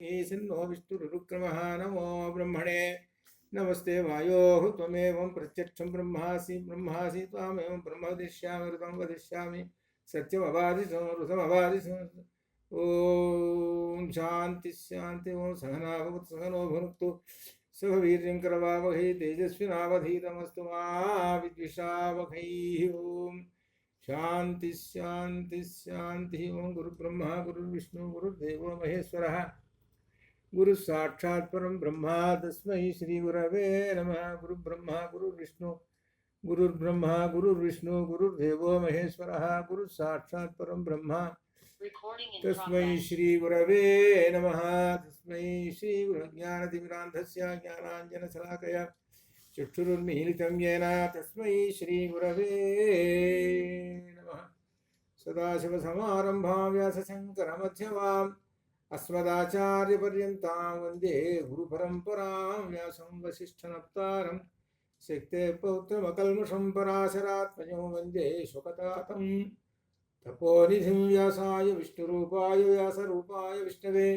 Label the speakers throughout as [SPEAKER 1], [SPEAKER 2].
[SPEAKER 1] ईशन्नो विष्णुरुक्रमः नमो ब्रह्मणे नमस्ते वायोः त्वमेवं प्रत्यक्षं ब्रह्मासि त्वामेवं ब्रह्म वदिष्यामि ऋतं वदिष्यामि सत्यमवादिशो ॐ शान्ति शान्ति ॐ सहना भवतु सहनो भुनक्तु सह वीर्यं करवावहै तेजस्विनावधीतमस्तु मा विद्विषावहैः ॐ शान्ति शान्ति शान्ति ॐ गुरुब्रह्मा गुरुर्विष्णु गुरुर्देवो महेश्वरः गुरु साक्षात् परम ब्रह्मा तस्मै श्री गुरवे नमः। गुरु ब्रह्मा गुरुर्विष्णु गुरुर्देवो महेश्वरः गुरु साक्षात् परम ब्रह्मा तस्मै श्री गुरवे नमः। तस्मै श्री ज्ञानतिमिरान्धस्य ज्ञानाञ्जनशलाकया चक्षुरुन्मीलितं येन तस्मै श्री गुरवे नमः। सदाशिवसमारम्भां व्यासशङ्करमध्यमाम् अस्मदाचार्यपर्यन्तां वन्दे गुरुपरम्परां व्यासं वसिष्ठनप्तारं शक्ते पौत्रमकल्मषं पराशरात्मजं वन्दे शुकतातं तपोनिधिं व्यासाय विष्णुरूपाय व्यासरूपाय विष्णवे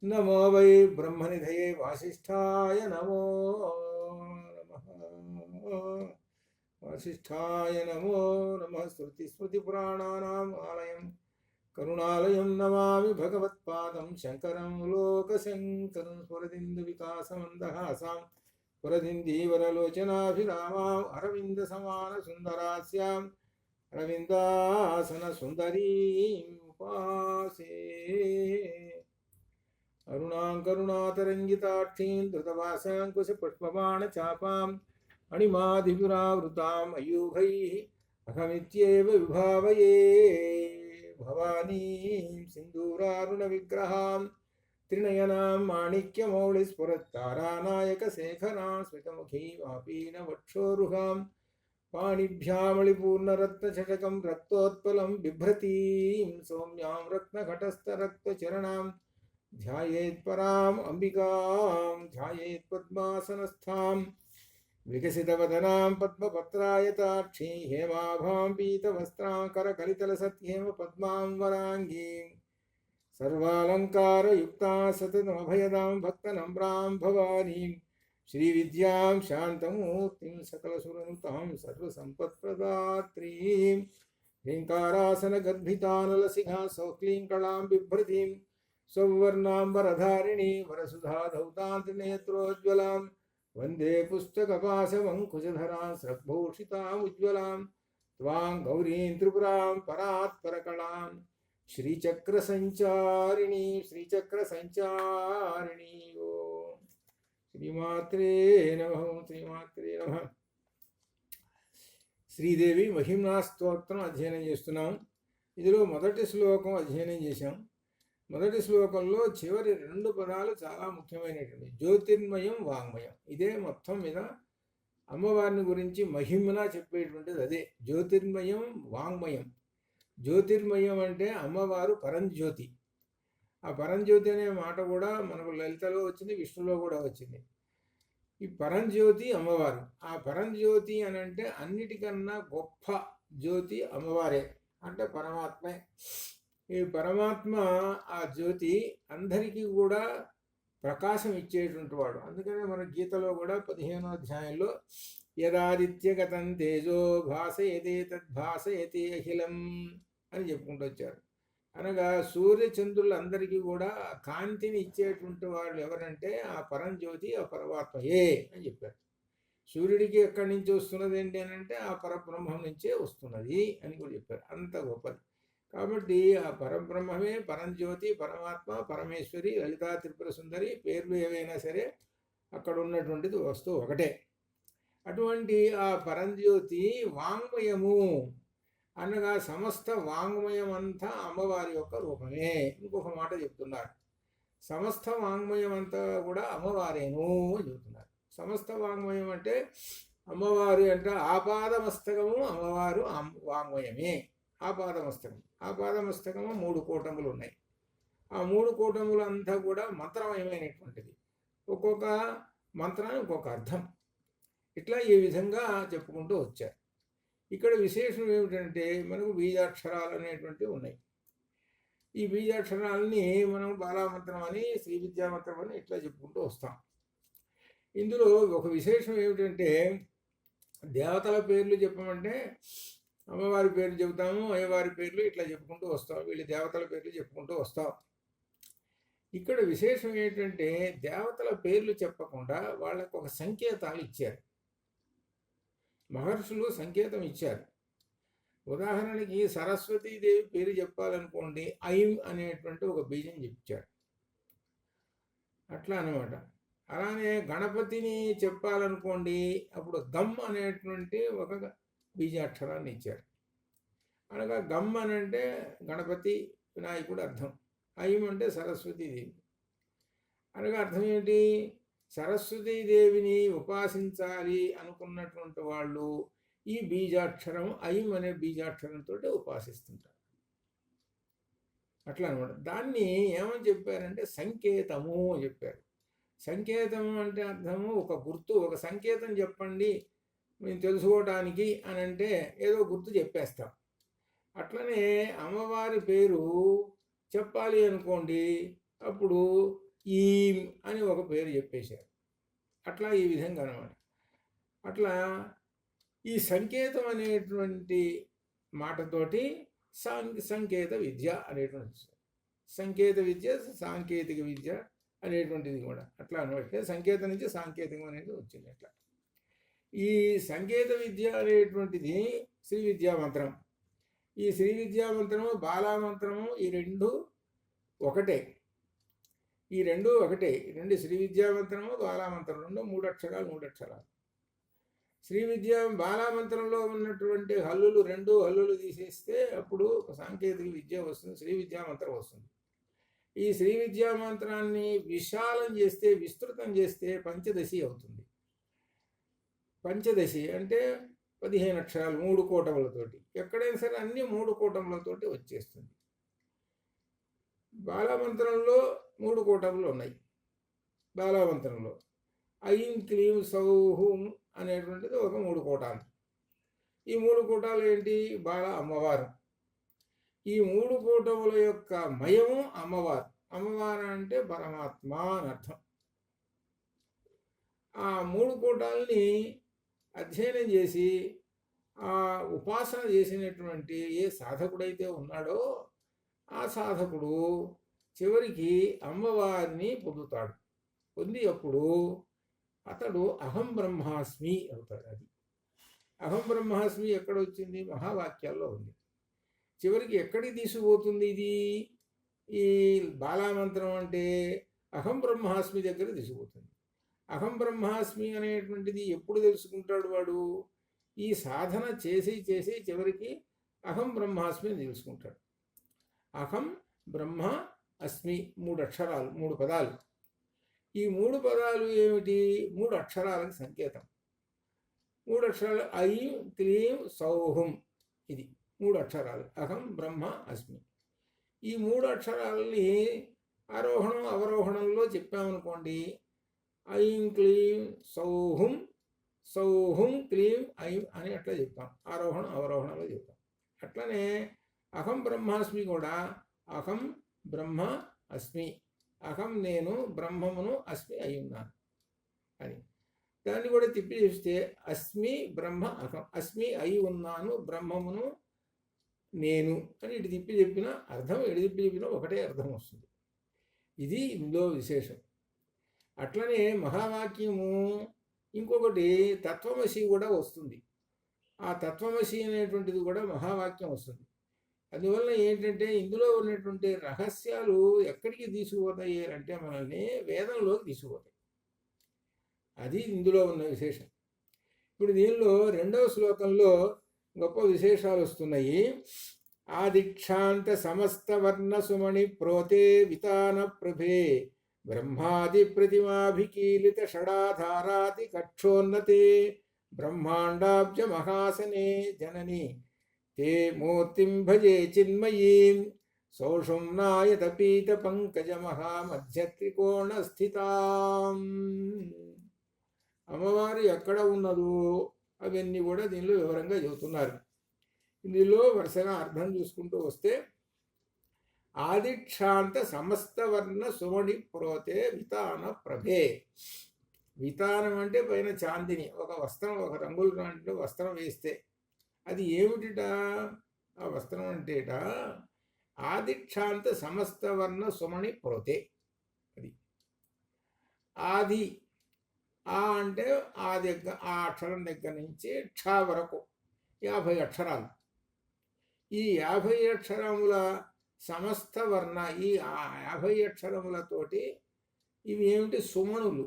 [SPEAKER 1] नमो वै ब्रह्मनिधये वासिष्ठाय नमो नमः। वासिष्ठाय नमो नमः। श्रुतिस्मृतिपुराणानाम् आलयम् करुणालयं नमामि भगवत्पादं शङ्करं लोकशङ्करं स्फुरदिन्दुविकासमन्दहासां स्फुरदिन्दीवरलोचनाभिरामाम् अरविन्दसमानसुन्दरास्याम् अरविन्दासनसुन्दरीम् उपासे। अरुणां करुणातरङ्गिताक्षीं धृतवासाङ्कुशपुष्पबाणचापाम् अणिमादिपुरावृताम् अयूघैः अहमित्येव विभावये भवानीं सिन्दूरारुणविग्रहां त्रिनयनां माणिक्यमौलिस्फुरत्तारानायकशेखरां स्मितमुखीमापीनवक्षोरुहां पाणिभ्यामलिपूर्णरत्नचषकं रक्तोत्पलं बिभ्रतीं सौम्यां रत्नघटस्थरक्तचरणां ध्यायेत्पराम् अम्बिकां ध्यायेत् पद्मासनस्थां विकसितवदनां पद्मपत्रायताक्षी हेमाभां पीतवस्त्रां करकलितलसत्येम पद्मां वराङ्गीं सर्वालङ्कारयुक्तां सततमभयदां भक्तनम्रां भवानीं श्रीविद्यां शान्तमूर्तिं सकलसुरनुतां सर्वसम्पत्प्रदात्रीं ह्रीङ्कारासनगर्भितानलसिकां सौक्लीं कलां बिभ्रतीं सौवर्णाम्बरधारिणी वरसुधाधौतां त्रिनेत्रोज्ज्वलां वन्दे पुस्तकपाशमङ्कुशधरां स्रग्भूषितामुज्ज्वलां त्वां गौरीं त्रिपुरां परात्परकलां श्रीचक्रसञ्चारिणी ॐ श्रीमात्रे नमः। श्रीमात्रे नमः। శ్రీదేవి మహిమ్నా స్తోత్రం అధ్యయనం చేస్తున్నాం. ఇందులో మొదటి శ్లోకం అధ్యయనం చేశాం. మొదటి శ్లోకంలో చివరి రెండు పదాలు చాలా ముఖ్యమైనటువంటి జ్యోతిర్మయం వాంగ్మయం. ఇదే మొత్తం మీద అమ్మవారిని గురించి మహిమనా చెప్పేటువంటిది అదే జ్యోతిర్మయం వాంగ్మయం. జ్యోతిర్మయం అంటే అమ్మవారు పరంజ్యోతి. ఆ పరంజ్యోతి అనే మాట కూడా మనకు లలితలో వచ్చింది, విష్ణులో కూడా వచ్చింది. ఈ పరంజ్యోతి అమ్మవారు. ఆ పరంజ్యోతి అని అంటే అన్నిటికన్నా గొప్ప జ్యోతి అమ్మవారే, అంటే పరమాత్మే. ఈ పరమాత్మ ఆ జ్యోతి అందరికీ కూడా ప్రకాశం ఇచ్చేటువంటి వాడు. అందుకనే మన గీతలో కూడా 15వ అధ్యాయంలో యదాదిత్యగతం తేజో భాసయతే తద్భాసయతే అఖిలం అని చెప్పుకుంటూ వచ్చారు. అనగా సూర్యచంద్రులందరికీ కూడా కాంతిని ఇచ్చేటువంటి వాళ్ళు ఎవరంటే ఆ పరంజ్యోతి, ఆ పరమాత్మయే అని చెప్పారు. సూర్యుడికి ఎక్కడి నుంచి వస్తున్నది ఏంటి అని అంటే ఆ పరబ్రహ్మం నుంచే వస్తున్నది అని కూడా చెప్పారు. అంత గొప్పది. కాబట్టి ఆ పరబ్రహ్మమే పరంజ్యోతి, పరమాత్మ, పరమేశ్వరి, లలితా త్రిపుర సుందరి పేర్లు ఏవైనా సరే అక్కడ ఉన్నటువంటిది వస్తువు ఒకటే. అటువంటి ఆ పరంజ్యోతి వాంగ్మయము అనగా సమస్త వాంగ్మయం అంతా అమ్మవారి యొక్క రూపమే. ఇంకొక మాట చెప్తున్నారు, సమస్త వాంగ్మయం అంతా కూడా అమ్మవారేను అని చెబుతున్నారు. సమస్త వాంగ్మయం అంటే అమ్మవారు అంటే ఆపాదమస్తకము అమ్మవారు వాంగ్మయమే. ఆపాదమస్తకము 3 కూటములు ఉన్నాయి. ఆ 3 కూటములు అంతా కూడా మంత్రమయమైనటువంటిది. ఒక్కొక్క మంత్రానికి ఒక్కొక్క అర్థం. ఇట్లా ఈ విధంగా చెప్పుకుంటూ వచ్చారు. ఇక్కడ విశేషం ఏమిటంటే మనకు బీజాక్షరాలు అనేటువంటివి ఉన్నాయి. ఈ బీజాక్షరాలని మనం బాలామంత్రం అని, శ్రీ విద్యామంత్రం అని ఇట్లా చెప్పుకుంటూ వస్తాం. ఇందులో ఒక విశేషం ఏమిటంటే, దేవతల పేర్లు చెప్పమంటే అమ్మవారి పేర్లు చెబుతాము, అయ్యవారి పేర్లు ఇట్లా చెప్పుకుంటూ వస్తాం, వీళ్ళు దేవతల పేర్లు చెప్పుకుంటూ వస్తాం. ఇక్కడ విశేషం ఏంటంటే, దేవతల పేర్లు చెప్పకుండా వాళ్ళకు ఒక సంకేతాలు ఇచ్చారు. మహర్షులు సంకేతం ఇచ్చారు. ఉదాహరణకి సరస్వతీదేవి పేరు చెప్పాలనుకోండి, ఐం అనేటువంటి ఒక బీజం చెప్పారు. అట్లా అనమాట. అలానే గణపతిని చెప్పాలనుకోండి, అప్పుడు గమ్ అనేటువంటి ఒక బీజాక్షరాన్ని ఇచ్చారు. అనగా గమ్ అని అంటే గణపతి వినాయకుడు అర్థం, ఐం అంటే సరస్వతీదేవి. అనగా అర్థం ఏంటి? సరస్వతీదేవిని ఉపాసించాలి అనుకున్నటువంటి వాళ్ళు ఈ బీజాక్షరం ఐం అనే బీజాక్షరంతో ఉపాసిస్తుంటారు. అట్లా అనమాట. దాన్ని ఏమని చెప్పారంటే సంకేతము అని చెప్పారు. సంకేతం అంటే అర్థము ఒక గుర్తు, ఒక సంకేతం చెప్పండి మేము తెలుసుకోవడానికి అని అంటే ఏదో గుర్తు చెప్పేస్తాం. అట్లనే అమ్మవారి పేరు చెప్పాలి అనుకోండి, అప్పుడు ఈం అని ఒక పేరు చెప్పేశారు. అట్లా ఈ విధంగా అనమాట. అట్లా ఈ సంకేతం అనేటువంటి మాటతోటి సంకేత విద్య అనేటువంటి, సంకేత విద్య సాంకేతిక విద్య అనేటువంటిది కూడా అట్లా అనమాట. సంకేతం నుంచి సాంకేతికం అనేది వచ్చింది. అట్లా ఈ సంకేత విద్య అనేటువంటిది శ్రీ విద్యామంత్రం. ఈ శ్రీ విద్యామంత్రము బాలామంత్రము ఈ రెండు ఒకటే. ఈ రెండు ఒకటే. రెండు శ్రీ విద్యామంత్రము బాలామంత్రం రెండు మూడు అక్షరాలు. శ్రీ విద్యా బాలామంత్రంలో ఉన్నటువంటి హల్లులు రెండు హల్లులు తీసేస్తే అప్పుడు సాంకేతిక విద్య వస్తుంది, శ్రీ విద్యామంత్రం వస్తుంది. ఈ శ్రీ విద్యామంత్రాన్ని విశాలం చేస్తే, విస్తృతం చేస్తే పంచదశి అవుతుంది. పంచదశి అంటే 15 అక్షరాలు 3 కూటములతోటి. ఎక్కడైనా సరే అన్ని 3 కూటములతోటి వచ్చేస్తుంది. బాలామంత్రంలో 3 కూటములు ఉన్నాయి. బాలామంత్రంలో ఐం క్లీం సౌహుం అనేటువంటిది ఒక 3 కూటాలు. ఈ 3 కూటాలు ఏంటి? బాల అమ్మవారు. ఈ 3 కూటముల యొక్క మయము అమ్మవారు. అమ్మవారు అంటే పరమాత్మ అని అర్థం. ఆ 3 కూటాలని అధ్యయనం చేసి ఆ ఉపాసన చేసినటువంటి ఏ సాధకుడైతే ఉన్నాడో ఆ సాధకుడు చివరికి అమ్మవారిని పొందుతాడు. పొంది అప్పుడు అతడు అహం బ్రహ్మాస్మి అవుతాడు. అది అహం బ్రహ్మాస్మి ఎక్కడ వచ్చింది? మహావాక్యాల్లో ఉంది. చివరికి ఎక్కడికి తీసుకుపోతుంది ఇది? ఈ బాలామంత్రం అంటే అహం బ్రహ్మాస్మి దగ్గర తీసుకుపోతుంది. అహం బ్రహ్మాస్మి అనేటువంటిది ఎప్పుడు తెలుసుకుంటాడు వాడు? ఈ సాధన చేసి చివరికి అహం బ్రహ్మాస్మి తెలుసుకుంటాడు. అహం బ్రహ్మ అస్మి 3 అక్షరాలు, 3 పదాలు. ఈ 3 పదాలు ఏమిటి? 3 అక్షరాలకు సంకేతం. 3 అక్షరాలు ఐం క్లీం సౌహం. ఇది 3 అక్షరాలు. అహం బ్రహ్మ అస్మి. ఈ 3 అక్షరాలని ఆరోహణం అవరోహణంలో చెప్పామనుకోండి, ఐం క్లీం సౌహం, సౌహం క్లీం ఐం అని అట్లా చెప్తాం. ఆరోహణం అవరోహణంలో చెప్తాం. అట్లనే అహం బ్రహ్మాస్మి కూడా అహం బ్రహ్మ అస్మి. అహం నేను బ్రహ్మమును, అస్మి అయి ఉన్నాను అని. దాన్ని కూడా తిప్పి చూస్తే అస్మి బ్రహ్మ అహం, అస్మి అయి ఉన్నాను బ్రహ్మమును నేను అని ఇటు తిప్పి చెప్పిన అర్థం, ఎటు తిప్పి చెప్పినా ఒకటే అర్థం వస్తుంది. ఇది ఇందులో విశేషం. అట్లనే మహావాక్యము ఇంకొకటి తత్వమసి కూడా వస్తుంది. ఆ తత్వమసి అనేటువంటిది కూడా మహావాక్యం వస్తుంది. అందువల్ల ఏంటంటే ఇందులో ఉన్నటువంటి రహస్యాలు ఎక్కడికి తీసుకుపోతాయి అంటే మనల్ని వేదంలోకి తీసుకుపోతాయి. అది ఇందులో ఉన్న విశేషం. ఇప్పుడు దీనిలో 2వ శ్లోకంలో గొప్ప విశేషాలు వస్తున్నాయి. ఆదిక్షాంత సమస్త వర్ణ సుమణి ప్రోతే వితాన ప్రభే బ్రహ్మాది ప్రతిమాభికీలిత షడాధారాది కక్షోన్నతే బ్రహ్మాండాబ్జ మహాసనే జనని తే మూర్తిం భజే చిన్మయీం సౌషుమ్నాయత పీత పంకజ మహామధ్య త్రికోణ స్థితాం. అమ్మవారు ఎక్కడ ఉన్నదో అవన్నీ కూడా దీనిలో వివరంగా చెబుతున్నారు. ఇందులో వరుసగా అర్థం చూసుకుంటూ వస్తే ఆదిక్షాంత సమస్తవర్ణ సుమణి ప్రోతే వితాన ప్రభే. వితానం అంటే పైన చాందిని, ఒక వస్త్రం, ఒక రంగుల లాంటి వస్త్రం వేస్తే అది ఏమిటిట? ఆ వస్త్రం అంటేట ఆదిక్షాంత సమస్తవర్ణ సుమణి ప్రోతే. అది ఆది. ఆ అంటే ఆ దగ్గర, ఆ అక్షరం దగ్గర నుంచి క్ష వరకు 50 అక్షరాలు. ఈ 50 అక్షరముల సమస్త వర్ణ, ఈ 50 అక్షరములతోటి ఇవి ఏమిటి? సుమణులు.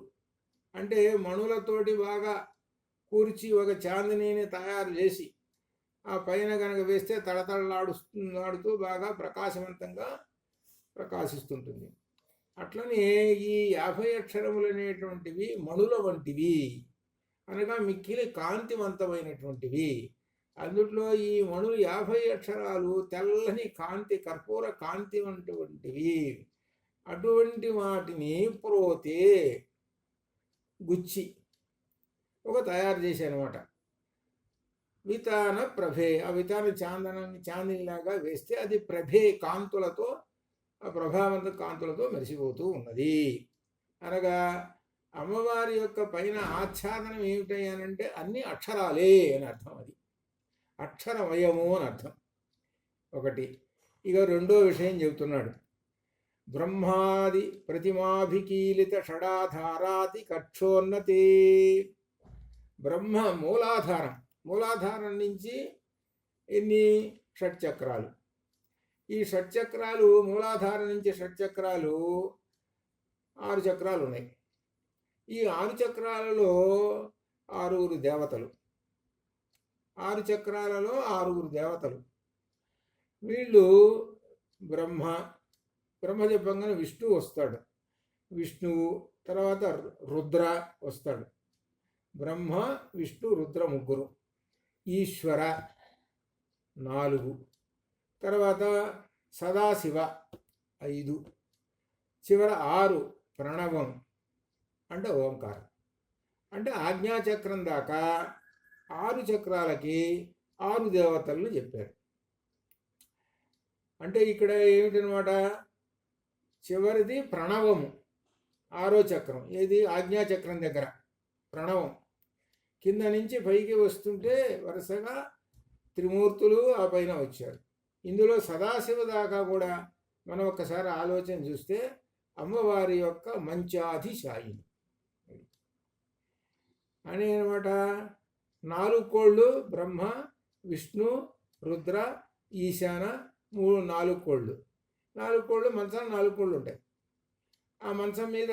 [SPEAKER 1] అంటే మణులతోటి బాగా కూర్చి ఒక చాందినీని తయారు చేసి ఆ పైన కనుక వేస్తే తడతడలాడుతూ బాగా ప్రకాశవంతంగా ప్రకాశిస్తుంటుంది. అట్లనే ఈ 50 అక్షరములు అనేటువంటివి మణుల వంటివి, అనగా మిక్కిలి కాంతివంతమైనటువంటివి. అందుట్లో ఈ మణులు 50 అక్షరాలు తెల్లని కాంతి, కర్పూర కాంతి వంటివి. అటువంటి వాటిని ప్రోతే గుచ్చి ఒక తయారు చేశానమాట. వితాన ప్రభే. ఆ వితాన చాందినిలాగా వేస్తే అది ప్రభే, కాంతులతో, ఆ ప్రభావంత కాంతులతో మెరిసిపోతూ ఉన్నది. అనగా అమ్మవారి యొక్క పైన ఆచ్ఛాదనం ఏమిటయ్యానంటే అన్ని అక్షరాలే అని అర్థం. అది అక్షరమయము అని అర్థం ఒకటి. ఇక రెండో విషయం చెబుతున్నాడు. బ్రహ్మాది ప్రతిమాభికీలిత షడాధారాతి కక్షోన్నతే. బ్రహ్మ మూలాధారం, మూలాధారం నుంచి ఎన్ని షట్చక్రాలు. ఈ షట్చక్రాలు, మూలాధారం నుంచి షట్చక్రాలు 6 చక్రాలు ఉన్నాయి. ఈ 6 చక్రాలలో 6 దేవతలు. 6 చక్రాలలో 6 దేవతలు. వీళ్ళు బ్రహ్మ. బ్రహ్మ చెప్పంగానే విష్ణువు వస్తాడు. విష్ణువు తర్వాత రుద్ర వస్తాడు. బ్రహ్మ, విష్ణు, రుద్ర ముగ్గురు. ఈశ్వర 4. తర్వాత సదాశివ 5. చివర 6 ప్రణవం అంటే ఓంకారం. అంటే ఆజ్ఞాచక్రం దాకా 6 చక్రాలకి 6 దేవతలను చెప్పారు. అంటే ఇక్కడ ఏమిటనమాట? చివరిది ప్రణవము, 6వ చక్రం. ఏది? ఆజ్ఞాచక్రం దగ్గర ప్రణవం. కింద నుంచి పైకి వస్తుంటే వరుసగా త్రిమూర్తులు ఆ పైన వచ్చారు. ఇందులో సదాశివ దాకా కూడా మనం ఒక్కసారి ఆలోచన చూస్తే అమ్మవారి యొక్క మంచాధిశాయిని అని అనమాట. 4 కోళ్ళు బ్రహ్మ, విష్ణు, రుద్ర, ఈశాన 4 కోళ్ళు. 4 కోళ్ళు మంచం, 4 కోళ్ళు ఉంటాయి. ఆ మంచం మీద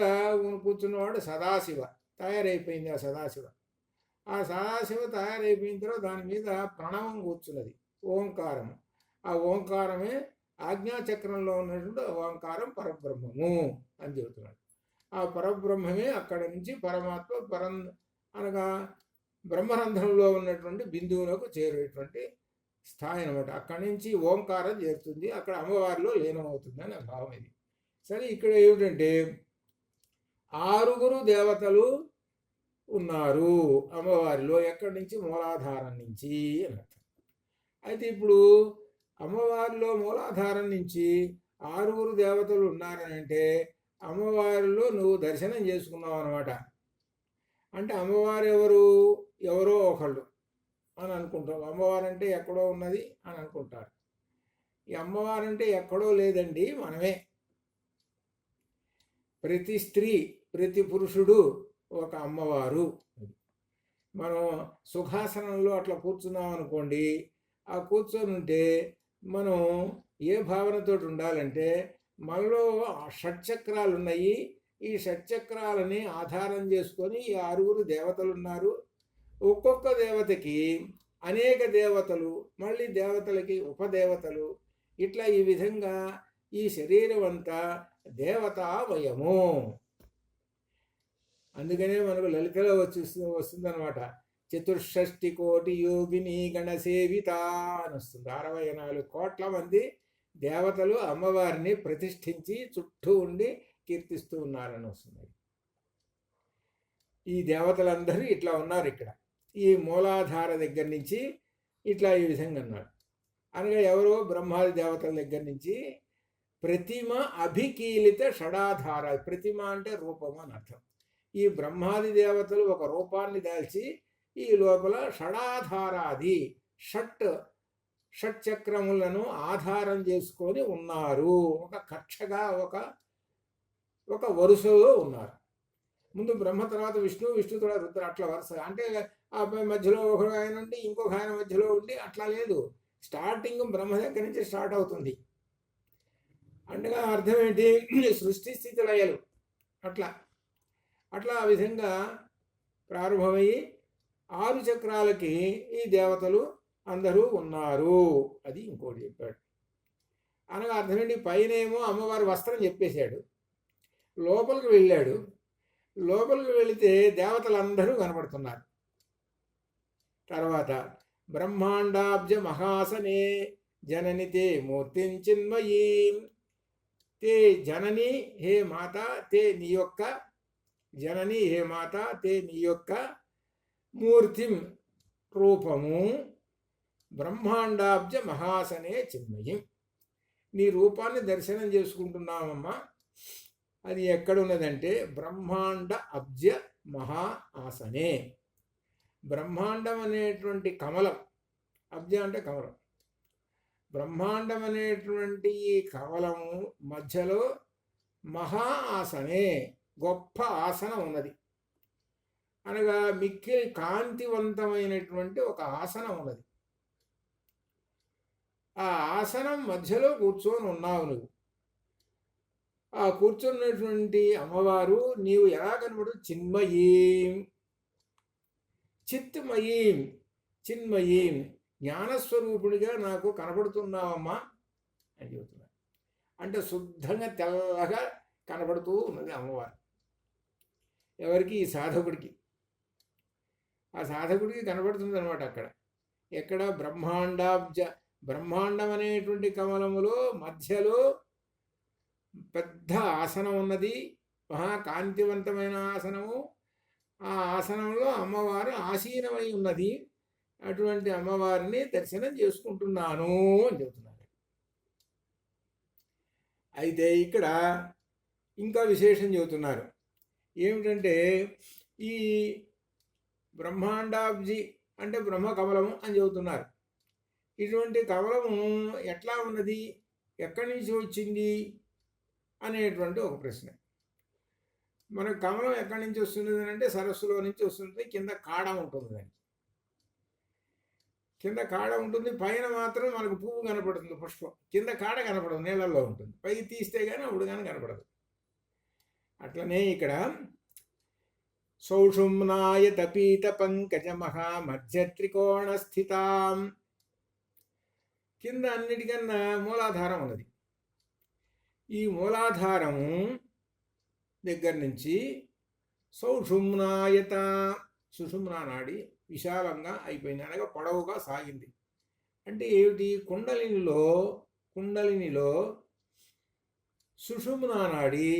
[SPEAKER 1] కూర్చున్నవాడు సదాశివ. తయారైపోయింది ఆ సదాశివ. ఆ సదాశివ తయారైపోయిన తర్వాత దాని మీద ప్రణవం కూర్చున్నది, ఓంకారము. ఆ ఓంకారమే ఆజ్ఞాచక్రంలో ఉన్నటువంటి ఓంకారం పరబ్రహ్మము అని చెబుతున్నాడు. ఆ పరబ్రహ్మమే అక్కడ నుంచి పరమాత్మ అనగా బ్రహ్మరంధ్రంలో ఉన్నటువంటి బిందువులకు చేరేటువంటి స్థాయి అనమాట. అక్కడి నుంచి ఓంకారం చేరుతుంది, అక్కడ అమ్మవారిలో లీనమవుతుంది అని భావం ఇది. సరే, ఇక్కడ ఏమిటంటే 6 దేవతలు ఉన్నారు అమ్మవారిలో. ఎక్కడి నుంచి? మూలాధారం నుంచి అని అర్థం. అయితే ఇప్పుడు అమ్మవారిలో మూలాధారం నుంచి 6 దేవతలు ఉన్నారని అంటే అమ్మవారిలో నువ్వు దర్శనం చేసుకున్నావు అనమాట. అంటే అమ్మవారు ఎవరో ఒకళ్ళు అని అనుకుంటాం. అమ్మవారంటే ఎక్కడో ఉన్నది అని అనుకుంటారు. ఈ అమ్మవారంటే ఎక్కడో లేదండి, మనమే. ప్రతి స్త్రీ, ప్రతి పురుషుడు ఒక అమ్మవారు. మనం సుఖాసనంలో అట్లా కూర్చున్నాం అనుకోండి, ఆ కూర్చొని ఉంటే మనం ఏ భావనతో ఉండాలంటే మనలో షట్చక్రాలు ఉన్నాయి. ఈ షట్చక్రాలని ఆధారం చేసుకొని ఈ 6 దేవతలు ఉన్నారు. ఒక్కొక్క దేవతకి అనేక దేవతలు, మళ్ళీ దేవతలకి ఉపదేవతలు, ఇట్లా ఈ విధంగా ఈ శరీరం అంతా దేవతామయము. అందుకనే మనకు లలితలో వస్తుందన్నమాట. 64 కోటి యోగిని గణసేవిత అని వస్తుంది. 64 కోట్ల మంది దేవతలు అమ్మవారిని ప్రతిష్ఠించి చుట్టూ ఉండి కీర్తిస్తూ ఉన్నారని వస్తుంది. ఈ దేవతలందరూ ఇట్లా ఉన్నారు ఇక్కడ. ఈ మూలాధార దగ్గర నుంచి ఇట్లా ఈ విధంగా ఉన్నారు. అనగా ఎవరో బ్రహ్మాది దేవతల దగ్గర నుంచి ప్రతిమ అభికీలిత షడాధార. ప్రతిమ అంటే రూపము అని అర్థం. ఈ బ్రహ్మాది దేవతలు ఒక రూపాన్ని దాల్చి ఈ లోపల షడాధారాది షట్చక్రములను ఆధారం చేసుకొని ఉన్నారు. ఒక కక్షగా ఒక వరుసలో ఉన్నారు. ముందు బ్రహ్మ, తర్వాత విష్ణు, విష్ణు తర్వాత రుద్ర, అట్లా వరుస. అంటే ఆ మధ్యలో ఒక ఆయన ఉండి ఇంకొక ఆయన మధ్యలో ఉండి అట్లా లేదు. స్టార్టింగ్ బ్రహ్మ దగ్గర నుంచి స్టార్ట్ అవుతుంది. అంటగా అర్థం ఏంటి? సృష్టి స్థితి లయలు అట్లా ఆ విధంగా ప్రారంభమయ్యి 6 చక్రాలకి ఈ దేవతలు అందరూ ఉన్నారు. అది ఇంకోటి చెప్పాడు. అనగా అర్థం ఏంటి? పైనేమో అమ్మవారి వస్త్రం చెప్పేశాడు. లోపలికి వెళ్ళాడు. లోపలికి వెళితే దేవతలందరూ కనపడుతున్నారు. తర్వాత బ్రహ్మాండాబ్జ మహాసనే జనని తే మూర్తిం చిన్మయీం. తే జనని హే మాత, తే నీ యొక్క జనని హే మాత, తే నీ యొక్క మూర్తిం రూపము, బ్రహ్మాండాబ్జ మహాసనే చిన్మయం. నీ రూపాన్ని దర్శనం చేసుకుంటున్నామమ్మా. అది ఎక్కడున్నదంటే బ్రహ్మాండ అబ్జ మహా ఆసనే. బ్రహ్మాండం అనేటువంటి కమలం, అబ్జ అంటే కమలం, బ్రహ్మాండం అనేటువంటి ఈ కమలము మధ్యలో మహా ఆసనే గొప్ప ఆసనం ఉన్నది. అనగా మిక్కిలి కాంతివంతమైనటువంటి ఒక ఆసనం ఉన్నది. ఆ ఆసనం మధ్యలో కూర్చొని ఉన్నావు నువ్వు. ఆ కూర్చున్నటువంటి అమ్మవారు నీవు ఎలా కనబడు? చిన్మయీం, చిత్మయీం, చిన్మయీం, జ్ఞానస్వరూపుడిగా నాకు కనబడుతున్నావమ్మా అని చెబుతున్నారు. అంటే శుద్ధంగా తెల్లగా కనబడుతూ ఉన్నది అమ్మవారు. ఎవరికి? ఈ సాధకుడికి. ఆ సాధకుడికి కనబడుతుంది అనమాట. ఎక్కడ? బ్రహ్మాండాబ్జ, బ్రహ్మాండం అనేటువంటి కమలములో మధ్యలో పెద్ద ఆసనం ఉన్నది, మహాకాంతివంతమైన ఆసనము. ఆ ఆసనంలో అమ్మవారు ఆసీనమై ఉన్నది. అటువంటి అమ్మవారిని దర్శనం చేసుకుంటున్నాను అని చెబుతున్నారు. అయితే ఇక్కడ ఇంకా విశేషం చెబుతున్నారు. ఏమిటంటే ఈ బ్రహ్మాండాబ్జి అంటే బ్రహ్మ కమలము అని చెబుతున్నారు. ఇటువంటి కమలము ఎట్లా ఉన్నది, ఎక్కడి నుంచి వచ్చింది అనేటువంటి ఒక ప్రశ్న. మన కమలం ఎక్కడి నుంచి వస్తుంది అంటే సరస్సులో నుంచి వస్తుంది. కింద కాడ ఉంటుంది, దానికి కింద కాడ ఉంటుంది. పైన మాత్రం మనకు పువ్వు కనపడుతుంది, పుష్పం. కింద కాడ కనపడదు, నీళ్ళల్లో ఉంటుంది. పైకి తీస్తే కానీ అప్పుడు కానీ కనపడదు. అట్లనే ఇక్కడ సౌషుమ్నాయత పీత పంకజ మహామధ్య త్రికోణ స్థితాం. కింద అన్నిటికన్నా మూలాధారం ఉన్నది. ఈ మూలాధారము దగ్గర నుంచి సౌషుమ్నాయత, సుషుమ్నా నాడి విశాలంగా అయిపోయింది, అనగా పొడవుగా సాగింది. అంటే ఏమిటి? కుండలినిలో సుషుమ్నా నాడి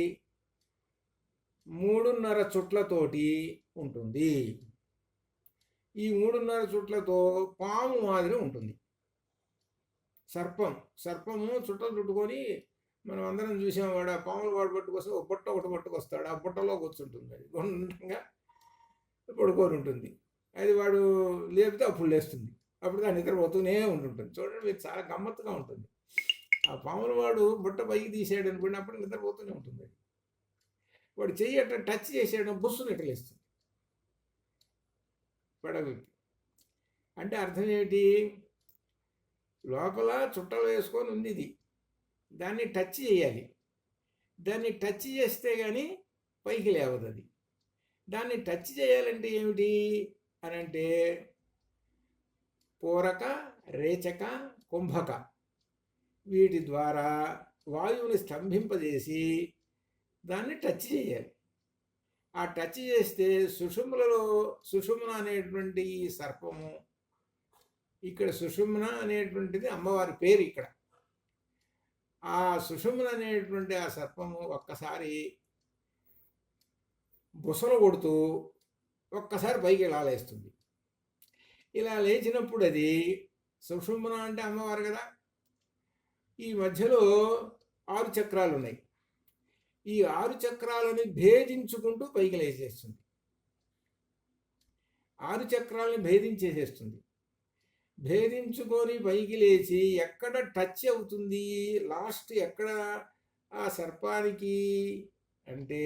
[SPEAKER 1] 3.5 చుట్లతోటి ఉంటుంది. ఈ 3.5 చుట్లతో పాము మాదిరి ఉంటుంది. సర్పము చుట్టలు చుట్టుకొని మనం అందరం చూసాం. వాడు ఆ పాములు వాడు పట్టుకొస్తే ఒక బుట్ట ఒకటి పట్టుకొస్తాడు. ఆ బుట్టలో కూర్చుంటుంది, అది గుండ్రంగా పడుకొని ఉంటుంది. అది వాడు లేపితే అప్పుడు లేస్తుంది. అప్పుడు దాన్ని నిద్రపోతూనే ఉంటుంటుంది. చూడండి, మీకు చాలా గమ్మత్తుగా ఉంటుంది. ఆ పాములు వాడు బుట్ట పైకి తీసాడు అనుకోండి, అప్పుడు నిద్రపోతూనే ఉంటుంది. వాడు చెయ్యి అట్లా టచ్ చేసాడు, బుస్సును ఎట్లేస్తుంది పడవి. అంటే అర్థం ఏమిటి? లోపల చుట్టలు వేసుకొని ఉంది ఇది, దాన్ని టచ్ చేయాలి. దాన్ని టచ్ చేస్తే కానీ పైకి లేవదు అది. దాన్ని టచ్ చేయాలంటే ఏమిటి అని అంటే పూరక, రేచక, కుంభక వీటి ద్వారా వాయువుని స్తంభింపజేసి దాన్ని టచ్ చేయాలి. ఆ టచ్ చేస్తే సుషుమ్న అనేటువంటి ఈ సర్పము, ఇక్కడ సుషుమ్న అనేటువంటిది అమ్మవారి పేరు. ఇక్కడ ఆ సుషుమ్న అనేటువంటి ఆ సర్పము ఒక్కసారి బుసలు కొడుతూ ఒక్కసారి పైకి ఇలా లేస్తుంది. ఇలా లేచినప్పుడు అది సుషుమ్న అంటే అమ్మవారు కదా. ఈ మధ్యలో 6 చక్రాలు ఉన్నాయి. ఈ 6 చక్రాలని భేదించుకుంటూ పైకి లేచేస్తుంది. 6 చక్రాలని భేదించేసేస్తుంది. భేదించుకొని పైకి లేచి ఎక్కడ టచ్ అవుతుంది, లాస్ట్ ఎక్కడ ఆ సర్పానికి అంటే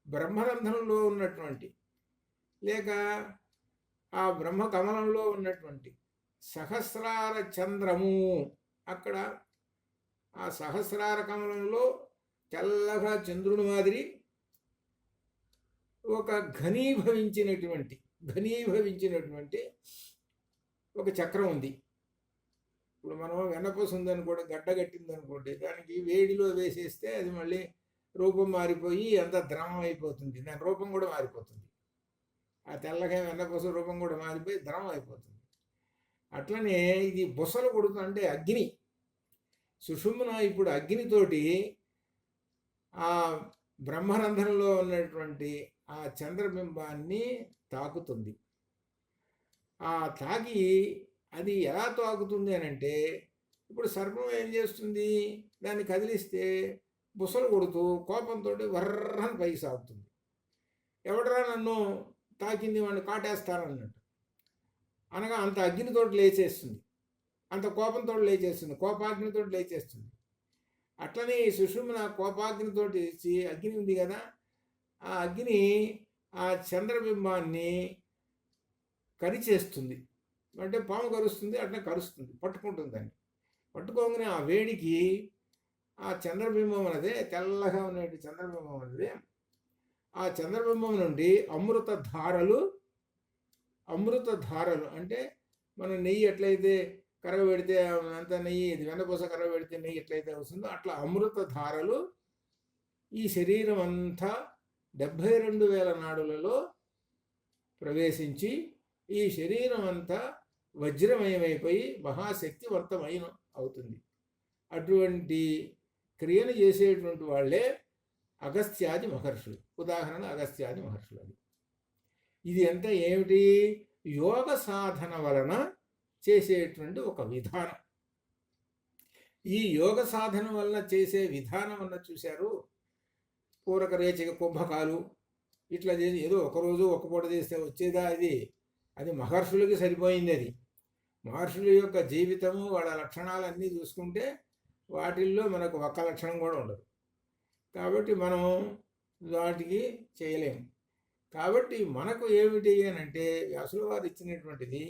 [SPEAKER 1] బ్రహ్మరంధ్రంలో ఉన్నటువంటి లేక ఆ బ్రహ్మ కమలంలో ఉన్నటువంటి సహస్రార చంద్రము, అక్కడ ఆ సహస్రార కమలంలో తెల్లగా చంద్రుని మాదిరి ఒక ఘనీభవించినటువంటి ఒక చక్రం ఉంది. ఇప్పుడు మనం వెన్నపూస ఉందనుకోండి, గడ్డ కట్టింది అనుకోండి, దానికి వేడిలో వేసేస్తే అది మళ్ళీ రూపం మారిపోయి అంత ద్రవం అయిపోతుంది, దాని రూపం కూడా మారిపోతుంది. ఆ తెల్లగా వెన్నపూస రూపం కూడా మారిపోయి ద్రవం అయిపోతుంది. అట్లనే ఇది బుసలు కొడుతుంటే అగ్ని, సుషుమ్న ఇప్పుడు అగ్నితోటి ఆ బ్రహ్మరంధ్రంలో ఉన్నటువంటి ఆ చంద్రబింబాన్ని తాకుతుంది. ఆ తాకి అది ఎలా తాకుతుంది అని అంటే, ఇప్పుడు సర్పం ఏం చేస్తుంది, దాన్ని కదిలిస్తే బుసలు కొడుతూ కోపంతో వర్రని పైకి సాగుతుంది. ఎవడరా నన్ను తాకింది, వాడిని కాటేస్తానన్నట్టు అనగా అంత అగ్నితోటి లేచేస్తుంది, అంత కోపంతో లేచేస్తుంది, కోపాగ్నితో లేచేస్తుంది. అట్లనే ఈ సుషుమ్న కోపాగ్నితోటి అగ్ని ఉంది కదా, ఆ అగ్ని ఆ చంద్రబింబాన్ని కరిచేస్తుంది. అంటే పాము కరుస్తుంది, అట్లా కరుస్తుంది, పట్టుకుంటుంది. దాన్ని పట్టుకోగానే ఆ వేడికి ఆ చంద్రబింబం అనేది తెల్లగా ఉన్న చంద్రబింబం అనేది, ఆ చంద్రబింబం నుండి అమృత ధారలు అంటే మనం నెయ్యి ఎట్లయితే కరగబెడితే అంత నెయ్యి, ఇది వెన్నపూస కరగబెడితే నెయ్యి ఎట్లయితే వస్తుందో అట్లా అమృత ధారలు ఈ శరీరం అంతా 72,000 నాడులలో ప్రవేశించి ఈ శరీరం అంతా వజ్రమయమైపోయి మహాశక్తివంతమైన అవుతుంది. అటువంటి క్రియను చేసేటువంటి వాళ్ళే అగస్త్యాది మహర్షులు. ఉదాహరణ అగస్త్యాది మహర్షులు. అది ఇది అంతా ఏమిటి, యోగ సాధన వలన చేసేటువంటి ఒక విధానం. ఈ యోగ సాధన వలన చేసే విధానం అన్న చూశారు. పూరక రేచక కుంభకాలు ఇట్లా చేసి ఏదో ఒకరోజు ఒక పూట చేస్తే వచ్చేదా, అది మహర్షులకి సరిపోయింది. అది మహర్షుల యొక్క జీవితము, వాళ్ళ లక్షణాలన్నీ చూసుకుంటే వాటిల్లో మనకు ఒక్క లక్షణం కూడా ఉండదు. కాబట్టి మనం వాటికి చేయలేము. కాబట్టి మనకు ఏమిటి అని అంటే, వ్యాసుల వారు ఇచ్చినటువంటిది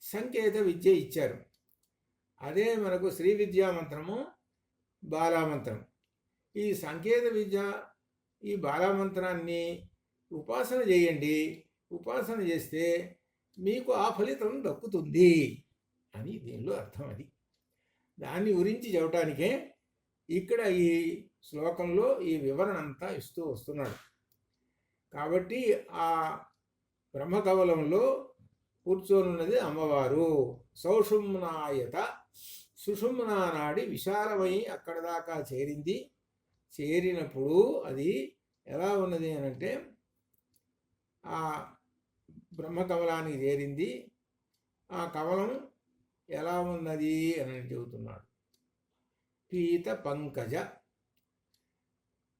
[SPEAKER 1] సంకేత విద్య ఇచ్చారు. అదే మనకు శ్రీ విద్యా మంత్రము, బాలామంత్రం. ఈ సంకేత విద్య, ఈ బాలామంత్రాన్ని ఉపాసన చేయండి. ఉపాసన చేస్తే మీకు ఆ ఫలితం దక్కుతుంది అని దీనిలో అర్థం. అది దాన్ని గురించి చెప్పడానికే ఇక్కడ ఈ శ్లోకంలో ఈ వివరణ అంతా ఇస్తూ వస్తున్నాడు. కాబట్టి ఆ బ్రహ్మకవలంలో కూర్చొనున్నది అమ్మవారు. సౌషుమ్నాయత, సుషుమ్నా నాడి విశాలమై అక్కడ దాకా చేరింది. చేరినప్పుడు అది ఎలా ఉన్నది అని అంటే, ఆ బ్రహ్మకమలానికి చేరింది. ఆ కమలం ఎలా ఉన్నది అని చెబుతున్నాడు. పీత పంకజ.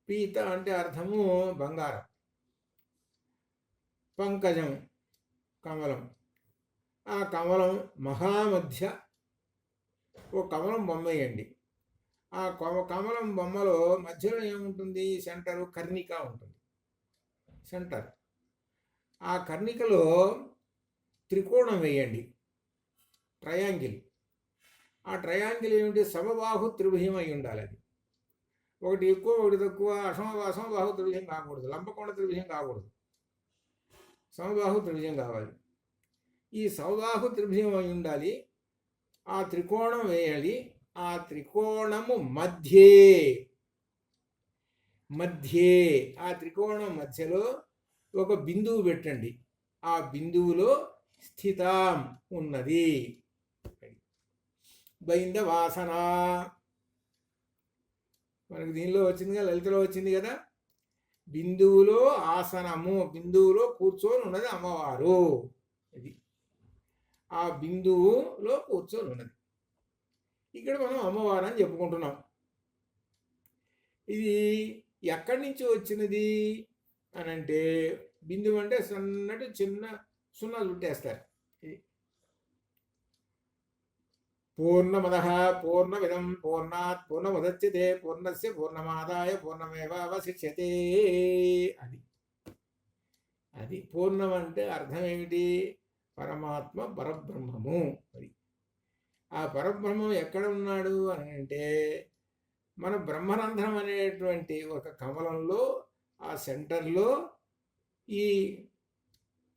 [SPEAKER 1] పీత అంటే అర్థము బంగారం, పంకజం కమలం. ఆ కమలం మహామధ్య ఓ కమలం బొమ్మయండి. ఆ కమలం బొమ్మలో మధ్యలో ఏముంటుంది, సెంటరు కర్ణిక ఉంటుంది. సెంటర్ ఆ కర్ణికలో త్రికోణం వేయండి, ట్రయాంగిల్. ఆ ట్రయాంగిల్ ఏమిటి, సమబాహు త్రిభుజం అయి ఉండాలి. అది ఒకటి ఎక్కువ ఒకటి తక్కువ, అసమబాహు త్రిభుజం కాకూడదు, లంబకోణ త్రిభుజం కాకూడదు, సమబాహు త్రిభుజం కావాలి. ఈ సమబాహు త్రిభుజం అయి ఉండాలి. ఆ త్రికోణం వేయాలి. ఆ త్రికోణము మధ్యే ఆ త్రికోణం మధ్యలో ఒక బిందువు పెట్టండి. ఆ బిందువులో స్థితం ఉన్నది బైంద వాసన. మనకు దీనిలో వచ్చింది కదా, లలితలో వచ్చింది కదా, బిందువులో ఆసనము, బిందువులో కూర్చొని ఉన్నది అమ్మవారు. ఇది ఆ బిందువులో కూర్చొని ఉన్నది. ఇక్కడ మనం అమ్మవారు అని చెప్పుకుంటున్నాం. ఇది ఎక్కడి నుంచి వచ్చినది అని అంటే బిందువు అంటే సన్నటి చిన్న సున్నా చుట్టేస్తారు. పూర్ణమదః పూర్ణమిదం పూర్ణాత్ పూర్ణముదచ్యతే పూర్ణస్య పూర్ణమాదాయ పూర్ణమేవావశిష్యతే. అది పూర్ణం అంటే అర్థం ఏమిటి? పరమాత్మ పరబ్రహ్మము. అది ఆ పరబ్రహ్మం ఎక్కడ ఉన్నాడు అని అంటే మన బ్రహ్మరంధ్రం అనేటువంటి ఒక కమలంలో ఆ సెంటర్లో ఈ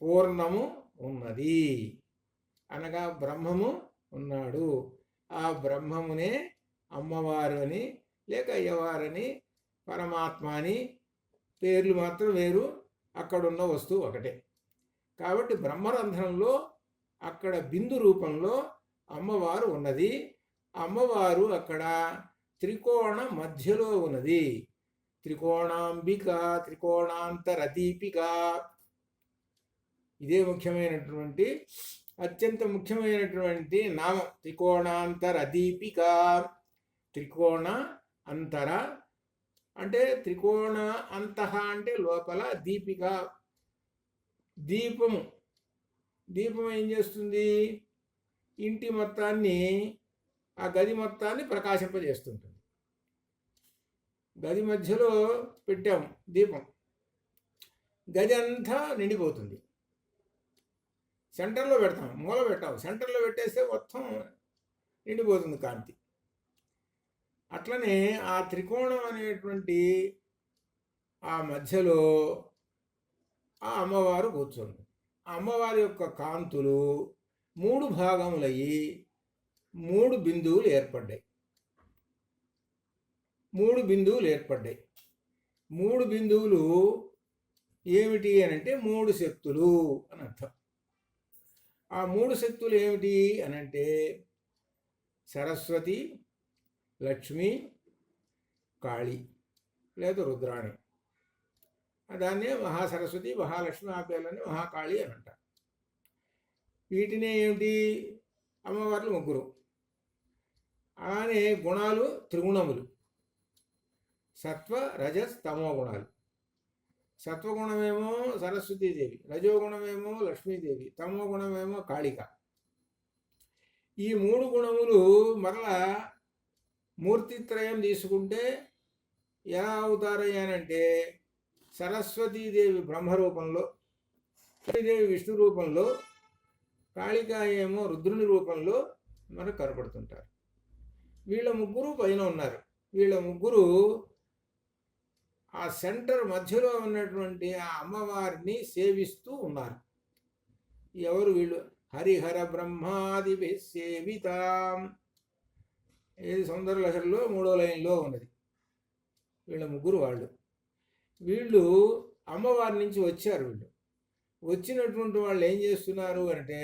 [SPEAKER 1] పూర్ణము ఉన్నది, అనగా బ్రహ్మము ఉన్నాడు. ఆ బ్రహ్మమునే అమ్మవారు అని లేక అయ్యవారని పరమాత్మ అని పేర్లు మాత్రం వేరు, అక్కడున్న వస్తువు ఒకటే. కాబట్టి బ్రహ్మరంధ్రంలో అక్కడ బిందు రూపంలో అమ్మవారు ఉన్నది. అమ్మవారు అక్కడ త్రికోణ మధ్యలో ఉన్నది. త్రికోణాంబిక, త్రికోణాంతరదీపిక. ఇదే ముఖ్యమైనటువంటి అత్యంత ముఖ్యమైనటువంటి నామం త్రికోణాంతరదీపిక. త్రికోణ అంతర అంటే త్రికోణ అంతః అంటే లోపల, దీపిక దీపము. దీపం ఏం చేస్తుంది? ఇంటి మొత్తాన్ని, ఆ గది మొత్తాన్ని ప్రకాశింపజేస్తుంటుంది. గది మధ్యలో పెట్టాము దీపం, గది అంతా నిండిపోతుంది. సెంటర్లో పెడతాం, మూల పెట్టాము, సెంటర్లో పెట్టేస్తే మొత్తం నిండిపోతుంది కాంతి. అట్లనే ఆ త్రికోణం అనేటువంటి ఆ మధ్యలో ఆ అమ్మవారు కూర్చోండి. ఆ అమ్మవారి యొక్క కాంతులు 3 భాగములయ్యి 3 బిందువులు ఏర్పడ్డాయి. 3 బిందువులు ఏర్పడ్డాయి. 3 బిందువులు ఏమిటి అని అంటే 3 శక్తులు అని అర్థం. ఆ 3 శక్తులు ఏమిటి అని అంటే సరస్వతి, లక్ష్మి, కాళి లేదా రుద్రాణి. దాన్నే మహాసరస్వతి, మహాలక్ష్మి, ఆ పేర్లని మహాకాళి అని అంటారు. వీటినే ఏమిటి? అమ్మవార్లు 3. అలానే గుణాలు త్రిగుణములు, సత్వ రజస్ తమో గుణాలు. సత్వగుణమేమో సరస్వతీదేవి, రజోగుణమేమో లక్ష్మీదేవి, తమో గుణమేమో కాళిక. ఈ 3 గుణములు మరలా మూర్తిత్రయం తీసుకుంటే ఎలా అవుతారయ్యానంటే సరస్వతీదేవి బ్రహ్మరూపంలో, లక్ష్మీదేవి విష్ణు రూపంలో, కాళిక ఏమో రుద్రుని రూపంలో మనకు కనపడుతుంటారు. వీళ్ళ 3 పైన ఉన్నారు. వీళ్ళ 3 ఆ సెంటర్ మధ్యలో ఉన్నటువంటి ఆ అమ్మవారిని సేవిస్తూ ఉన్నారు. ఎవరు వీళ్ళు? హరిహర బ్రహ్మాది సేవితాం. ఏది సౌందర్యలహరిలో 3వ లైన్లో ఉన్నది. వీళ్ళ 3 వాళ్ళు. వీళ్ళు అమ్మవారి నుంచి వచ్చారు. వీళ్ళు వచ్చినటువంటి వాళ్ళు ఏం చేస్తున్నారు అంటే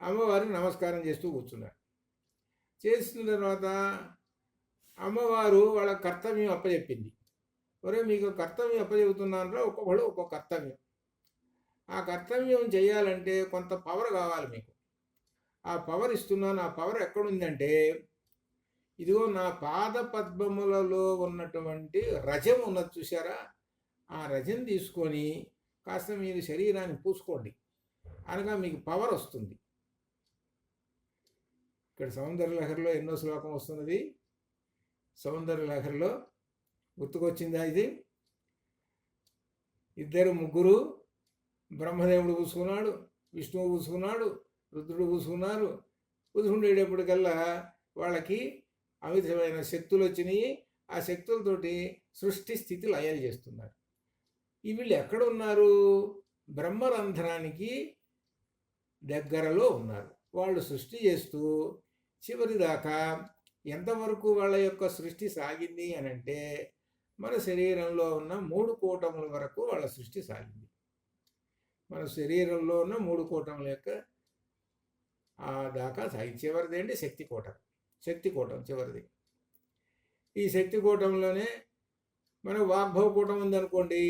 [SPEAKER 1] అమ్మవారిని నమస్కారం చేస్తూ కూర్చున్నారు. చేసిన తర్వాత అమ్మవారు వాళ్ళ కర్తవ్యం అప్పచెప్పింది. ఒరే మీకు కర్తవ్యం అప్పచెబుతున్నానరా, ఒక్కొక్కడు ఒక్కొక్క కర్తవ్యం. ఆ కర్తవ్యం చేయాలంటే కొంత పవర్ కావాలి మీకు. ఆ పవర్ ఇస్తున్నాను. ఆ పవర్ ఎక్కడుందంటే ఇదిగో నా పాద పద్మములలో ఉన్నటువంటి రజం ఉన్నది చూసారా, ఆ రజం తీసుకొని కాస్త మీరు శరీరాన్ని పూసుకోండి, అనగా మీకు పవర్ వస్తుంది. ఇక్కడ సౌందర్యలహరిలో ఎన్నో శ్లోకం వస్తున్నది. సౌందర్యలహరిలో గుర్తుకొచ్చిందా? ఇది 2 3 బ్రహ్మదేవుడు పూసుకున్నాడు, విష్ణువు పూసుకున్నాడు, రుద్రుడు పూసుకున్నారు. పూసుకుండేటప్పటికల్లా వాళ్ళకి అమితమైన శక్తులు వచ్చినాయి. ఆ శక్తులతోటి సృష్టి స్థితి లయాలు చేస్తున్నారు. వీళ్ళు ఎక్కడ ఉన్నారు? బ్రహ్మరంధ్రానికి దగ్గరలో ఉన్నారు. వాళ్ళు సృష్టి చేస్తూ చివరి దాకా ఎంతవరకు వాళ్ళ యొక్క సృష్టి సాగింది అని అంటే మన శరీరంలో ఉన్న 3 కూటముల వరకు వాళ్ళ సృష్టి సాగింది. మన శరీరంలో ఉన్న 3 కూటముల యొక్క ఆ దాకా సాగి చివరిది ఏంటి? శక్తి కూటం. శక్తి కూటం చివరిది. ఈ శక్తి కూటంలోనే మన వాగ్భవ కూటం ఉందనుకోండి.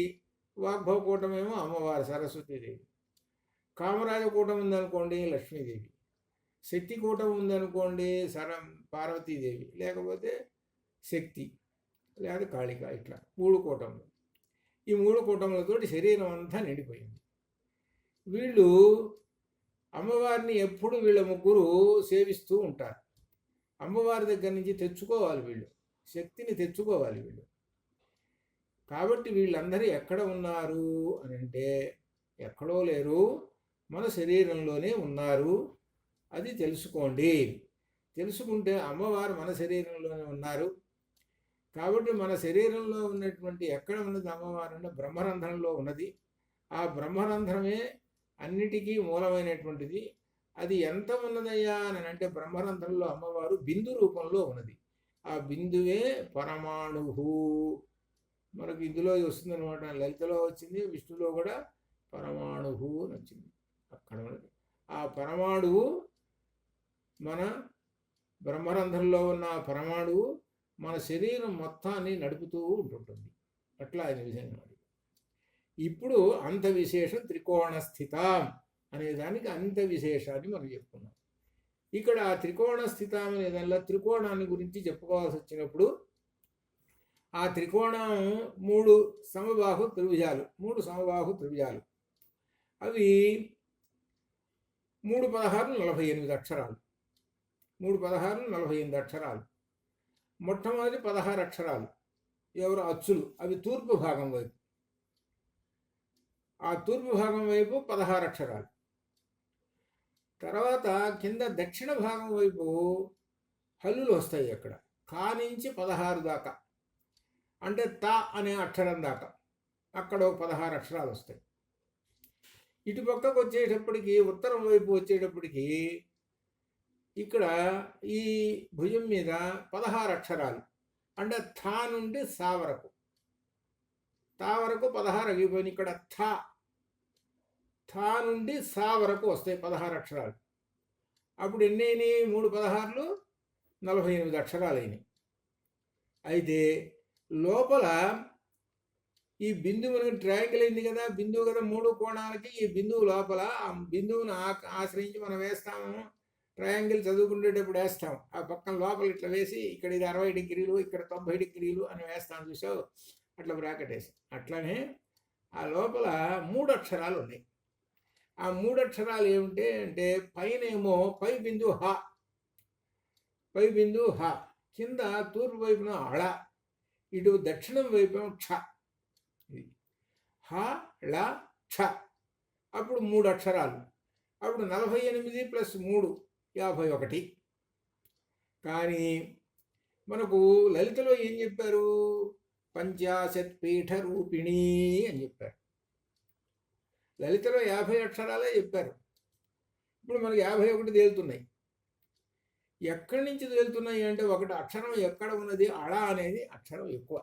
[SPEAKER 1] వాగ్భవ కూటం ఏమో అమ్మవారు సరస్వతీదేవి. కామరాజ కూటం ఉందనుకోండి, లక్ష్మీదేవి. శక్తి కూటం ఉందనుకోండి, పార్వతీదేవి, లేకపోతే శక్తి. లేదా కాళిక, ఇట్లా 3 కూటములు. ఈ 3 కూటములతోటి శరీరం అంతా నిండిపోయింది. వీళ్ళు అమ్మవారిని ఎప్పుడు వీళ్ళ ముగ్గురు సేవిస్తూ ఉంటారు. అమ్మవారి దగ్గర నుంచి తెచ్చుకోవాలి వీళ్ళు, శక్తిని తెచ్చుకోవాలి వీళ్ళు. కాబట్టి వీళ్ళందరూ ఎక్కడ ఉన్నారు అని అంటే ఎక్కడో లేరు, మన శరీరంలోనే ఉన్నారు. అది తెలుసుకోండి. తెలుసుకుంటే అమ్మవారు మన శరీరంలోనే ఉన్నారు. కాబట్టి మన శరీరంలో ఉన్నటువంటి ఎక్కడ ఉన్నది అమ్మవారు అంటే బ్రహ్మరంధ్రంలో ఉన్నది. ఆ బ్రహ్మరంధ్రమే అన్నిటికీ మూలమైనటువంటిది. అది ఎంత ఉన్నదయ్యా అని అంటే బ్రహ్మరంధ్రంలో అమ్మవారు బిందు రూపంలో ఉన్నది. ఆ బిందువే పరమాణువు. మనకు ఇందులో వస్తుందన్నమాట. లలితలో వచ్చింది, విష్ణులో కూడా పరమాణువు అని వచ్చింది. అక్కడ ఉన్నది ఆ పరమాణువు. మన బ్రహ్మరంధ్రంలో ఉన్న పరమాణువు మన శరీరం మొత్తాన్ని నడుపుతూ ఉంటుంటుంది. అట్లా ఆయన విధంగా. ఇప్పుడు అంత విశేషం త్రికోణ స్థితం అనే దానికి అంత విశేషాన్ని మనం చెప్పుకున్నాం. ఇక్కడ త్రికోణ స్థితం అనే దానిలో త్రికోణాన్ని గురించి చెప్పుకోవాల్సి వచ్చినప్పుడు ఆ త్రికోణం 3 సమబాహు త్రిభుజాలు, 3 సమబాహు త్రిభుజాలు. అవి 3 16 48 అక్షరాలు. 3 16 48 అక్షరాలు. మొట్టమొదటి 16 అక్షరాలు ఎవరు అచ్చులు, అవి తూర్పు భాగం వైపు. ఆ తూర్పు భాగం వైపు 16 అక్షరాలు. తర్వాత కింద దక్షిణ భాగం వైపు హల్లులు వస్తాయి. అక్కడ కా నుంచి 16 దాకా, అంటే తా అనే అక్షరం దాకా అక్కడ 16 అక్షరాలు వస్తాయి. ఇటు పక్కకు వచ్చేటప్పటికి ఉత్తరం వైపు వచ్చేటప్పటికి ఇక్కడ ఈ భుజం మీద 16 అక్షరాలు, అంటే థా నుండి సా వరకు, తా వరకు 16 అగిపోయిన. ఇక్కడ థా నుండి సా వరకు వస్తాయి 16 అక్షరాలు. అప్పుడు ఎన్ని అయినాయి? 3 16లు 48 అక్షరాలు అయినాయి. అయితే లోపల ఈ బిందువు మనకి ట్రయాంగిల్ అయింది కదా, బిందువు కదా 3 కోణాలకి. ఈ బిందువు లోపల ఆ బిందువును ఆశ్రయించి మనం వేస్తాము. ట్రయాంగిల్ చదువుకునేటప్పుడు వేస్తాం. ఆ పక్కన లోపల ఇట్లా వేసి ఇక్కడ ఇది 60 డిగ్రీలు, ఇక్కడ 90 డిగ్రీలు అని వేస్తాం, చూసావు? అట్లా బ్రాకెట్ వేసి. అట్లానే ఆ లోపల 3 అక్షరాలు ఉన్నాయి. ఆ 3 అక్షరాలు ఏమిటి అంటే పైనేమో పై బిందువు హ, పై బిందువు హ, కింద తూర్పు వైపున అళ, ఇటు దక్షిణం వైపు క్ష. ఇది హ ళ క్ష. అప్పుడు 3 అక్షరాలు. అప్పుడు 48 + 3 51. కానీ మనకు లలితలో ఏం చెప్పారు? 50 పీఠ రూపిణి అని చెప్పారు. లలితలో 50 అక్షరాలే చెప్పారు. ఇప్పుడు మనకు 51 తేలుతున్నాయి. ఎక్కడి నుంచి తేలుతున్నాయి అంటే ఒకటి అక్షరం ఎక్కడ ఉన్నది, అళ అనేది అక్షరం ఎక్కువ.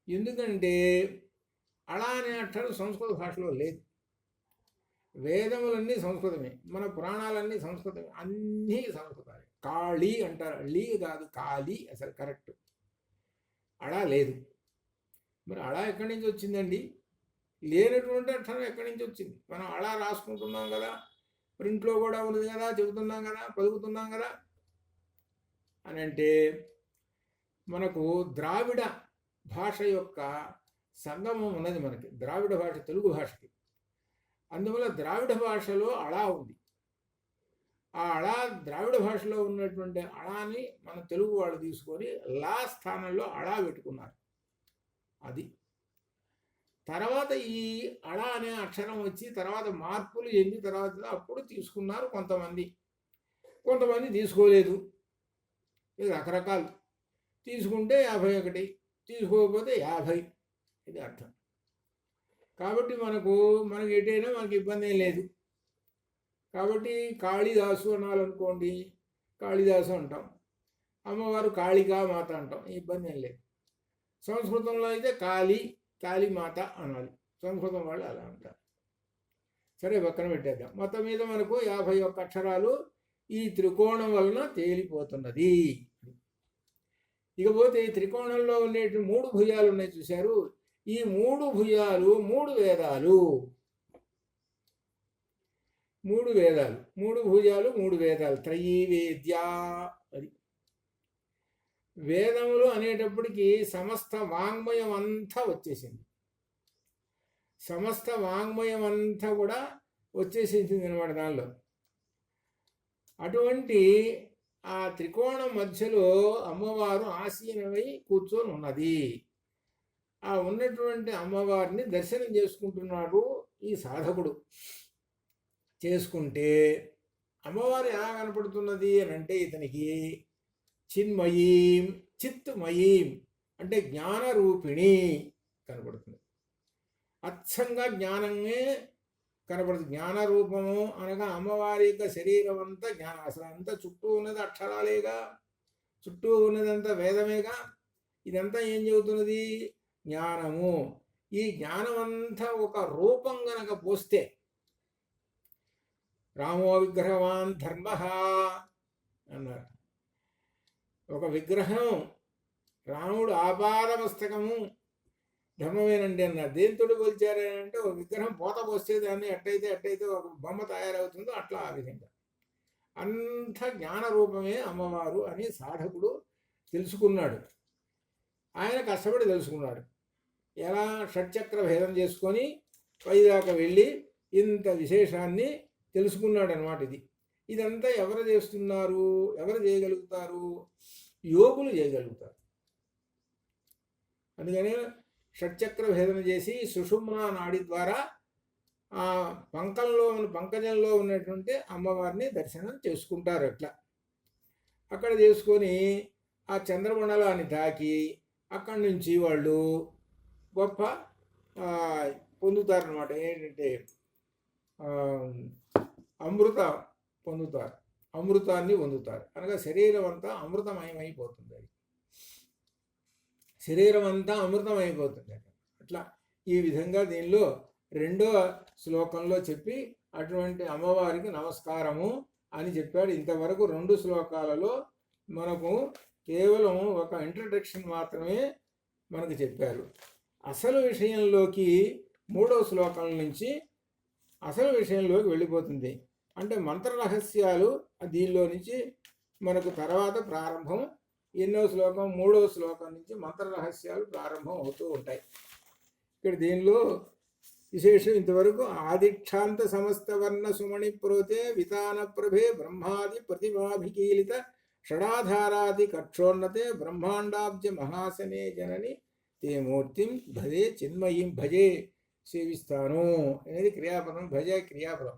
[SPEAKER 1] ఎందుకంటే అళ అనే అక్షరం సంస్కృత భాషలో లేదు. వేదములన్నీ సంస్కృతమే, మన పురాణాలన్నీ సంస్కృతమే, అన్నీ సంస్కృతాలే. కాళీ అంటారు, లీ కాదు, కాళీ అసలు కరెక్ట్. అళ లేదు. మరి అళ ఎక్కడి నుంచి వచ్చిందండి? లేనటువంటి అక్షరం ఎక్కడి నుంచి వచ్చింది? మనం అళ రాసుకుంటున్నాం కదా, ప్రింట్లో కూడా ఉన్నది కదా, చెబుతున్నాం కదా, పలుకుతున్నాం కదా అని అంటే మనకు ద్రావిడ భాష యొక్క సంగమం ఉన్నది మనకి, ద్రావిడ భాష తెలుగు భాషకి. అందువల్ల ద్రావిడ భాషలో అళ ఉంది. ఆ అళ ద్రావిడ భాషలో ఉన్నటువంటి అళాని మన తెలుగు వాళ్ళు తీసుకొని లా స్థానంలో అళ పెట్టుకున్నారు. అది తర్వాత ఈ అళ అనే అక్షరం వచ్చి తర్వాత మార్పులు ఎన్ని తర్వాత అప్పుడు తీసుకున్నారు కొంతమంది, కొంతమంది తీసుకోలేదు. ఇది రకరకాలు. తీసుకుంటే 51, తీసుకోకపోతే 50. ఇది అర్థం. కాబట్టి మనకు ఎటైనా మనకి ఇబ్బంది ఏం లేదు. కాబట్టి కాళిదాసు అనాలనుకోండి, కాళిదాసు అంటాం. అమ్మవారు కాళికా మాత అంటాం, ఇబ్బంది ఏం లేదు. సంస్కృతంలో అయితే కాళీమాత అనాలి, సంస్కృతం వాళ్ళు అలా అంటారు. సరే, పక్కన పెట్టేద్దాం. మొత్తం మీద మనకు 51 అక్షరాలు ఈ త్రికోణం వలన తేలిపోతున్నది. ఇకపోతే ఈ త్రికోణంలో ఉండే 3 భుజాలు ఉన్నాయి, చూశారు? ఈ 3 భుజాలు 3 వేదాలు. 3 వేదాలు, 3 భుజాలు 3 వేదాలు. త్రయీ వేద్య. అది వేదములు అనేటప్పటికీ సమస్త వాంగ్మయం అంతా వచ్చేసింది. సమస్త వాంగ్మయం అంతా కూడా వచ్చేసింది అనమాట దానిలో. అటువంటి ఆ త్రికోణం మధ్యలో అమ్మవారు ఆసీనమై కూర్చొని ఉన్నది. ఆ ఉన్నటువంటి అమ్మవారిని దర్శనం చేసుకుంటున్నాడు ఈ సాధకుడు. చేసుకుంటే అమ్మవారు ఎలా కనపడుతున్నది అని అంటే ఇతనికి చిన్మయీం చిత్మయీం అంటే జ్ఞానరూపిణి కనపడుతుంది. అచ్చంగా జ్ఞానమే కనపడుతుంది. జ్ఞానరూపము అనగా అమ్మవారి యొక్క శరీరం అంతా జ్ఞానం. అసలు అంతా చుట్టూ ఉన్నది అక్షరాలేగా, చుట్టూ ఉన్నదంతా వేదమేగా. ఇదంతా ఏం చెబుతున్నది? జ్ఞానము. ఈ జ్ఞానం అంతా ఒక రూపం గనక పోస్తే రామో విగ్రహవాన్ ధర్మ అన్నారు. ఒక విగ్రహం రాముడు ఆపాదమస్తకము ధర్మమేనండి అన్నారు. దేంతో పోల్చారంటే ఒక విగ్రహం పోత పోస్తే దాన్ని అట్టయితే ఒక బొమ్మ తయారవుతుందో అట్లా ఆ విధంగా అంత జ్ఞానరూపమే అమ్మవారు అని సాధకుడు తెలుసుకున్నాడు. ఆయన కష్టపడి తెలుసుకున్నాడు. ఎలా? షట్చక్ర భేదం చేసుకొని పైదాకా వెళ్ళి ఇంత విశేషాన్ని తెలుసుకున్నాడు అనమాట. ఇదంతా ఎవరు చేస్తున్నారు? ఎవరు చేయగలుగుతారు? యోగులు చేయగలుగుతారు. అందుకనే షట్చక్ర భేదన చేసి సుషుమ్నా నాడి ద్వారా ఆ పంకజంలో ఉన్నటువంటి అమ్మవారిని దర్శనం చేసుకుంటారు. అట్లా అక్కడ చేసుకొని ఆ చంద్రమండలాన్ని తాకి అక్కడి నుంచి వాళ్ళు గొప్ప పొందుతారనమాట. ఏంటంటే అమృతాన్ని పొందుతారు. అనగా శరీరం అంతా అమృతమయమైపోతుంది. అది శరీరం అంతా అమృతమైపోతుంది. అట్లా ఈ విధంగా దీనిలో 2వ శ్లోకంలో చెప్పి అటువంటి అమ్మవారికి నమస్కారము అని చెప్పాడు. ఇంతవరకు 2 శ్లోకాలలో మనకు కేవలం ఒక ఇంట్రడక్షన్ మాత్రమే మనకు చెప్పారు. అసలు విషయంలోకి 3వ శ్లోకం నుంచి అసలు విషయంలోకి వెళ్ళిపోతుంది. అంటే మంత్ర రహస్యాలు దీనిలో నుంచి మనకు తర్వాత ప్రారంభం. ఎన్నో శ్లోకం? 3వ శ్లోకం నుంచి మంత్ర రహస్యాలు ప్రారంభం అవుతూ ఉంటాయి. ఇక్కడ దీనిలో విశేషం ఇంతవరకు ఆదిక్షాంత సమస్త వర్ణ సుమణి ప్రోతే వితాన ప్రభే బ్రహ్మాది ప్రతిభాభికీలిత షడాధారాది కక్షోన్నతే బ్రహ్మాండాబ్జ మహాసనే జనని తే మూర్తిం భజే చిన్మయీం భజే సేవిస్తాను అనేది క్రియాపదం. భజే క్రియాపదం.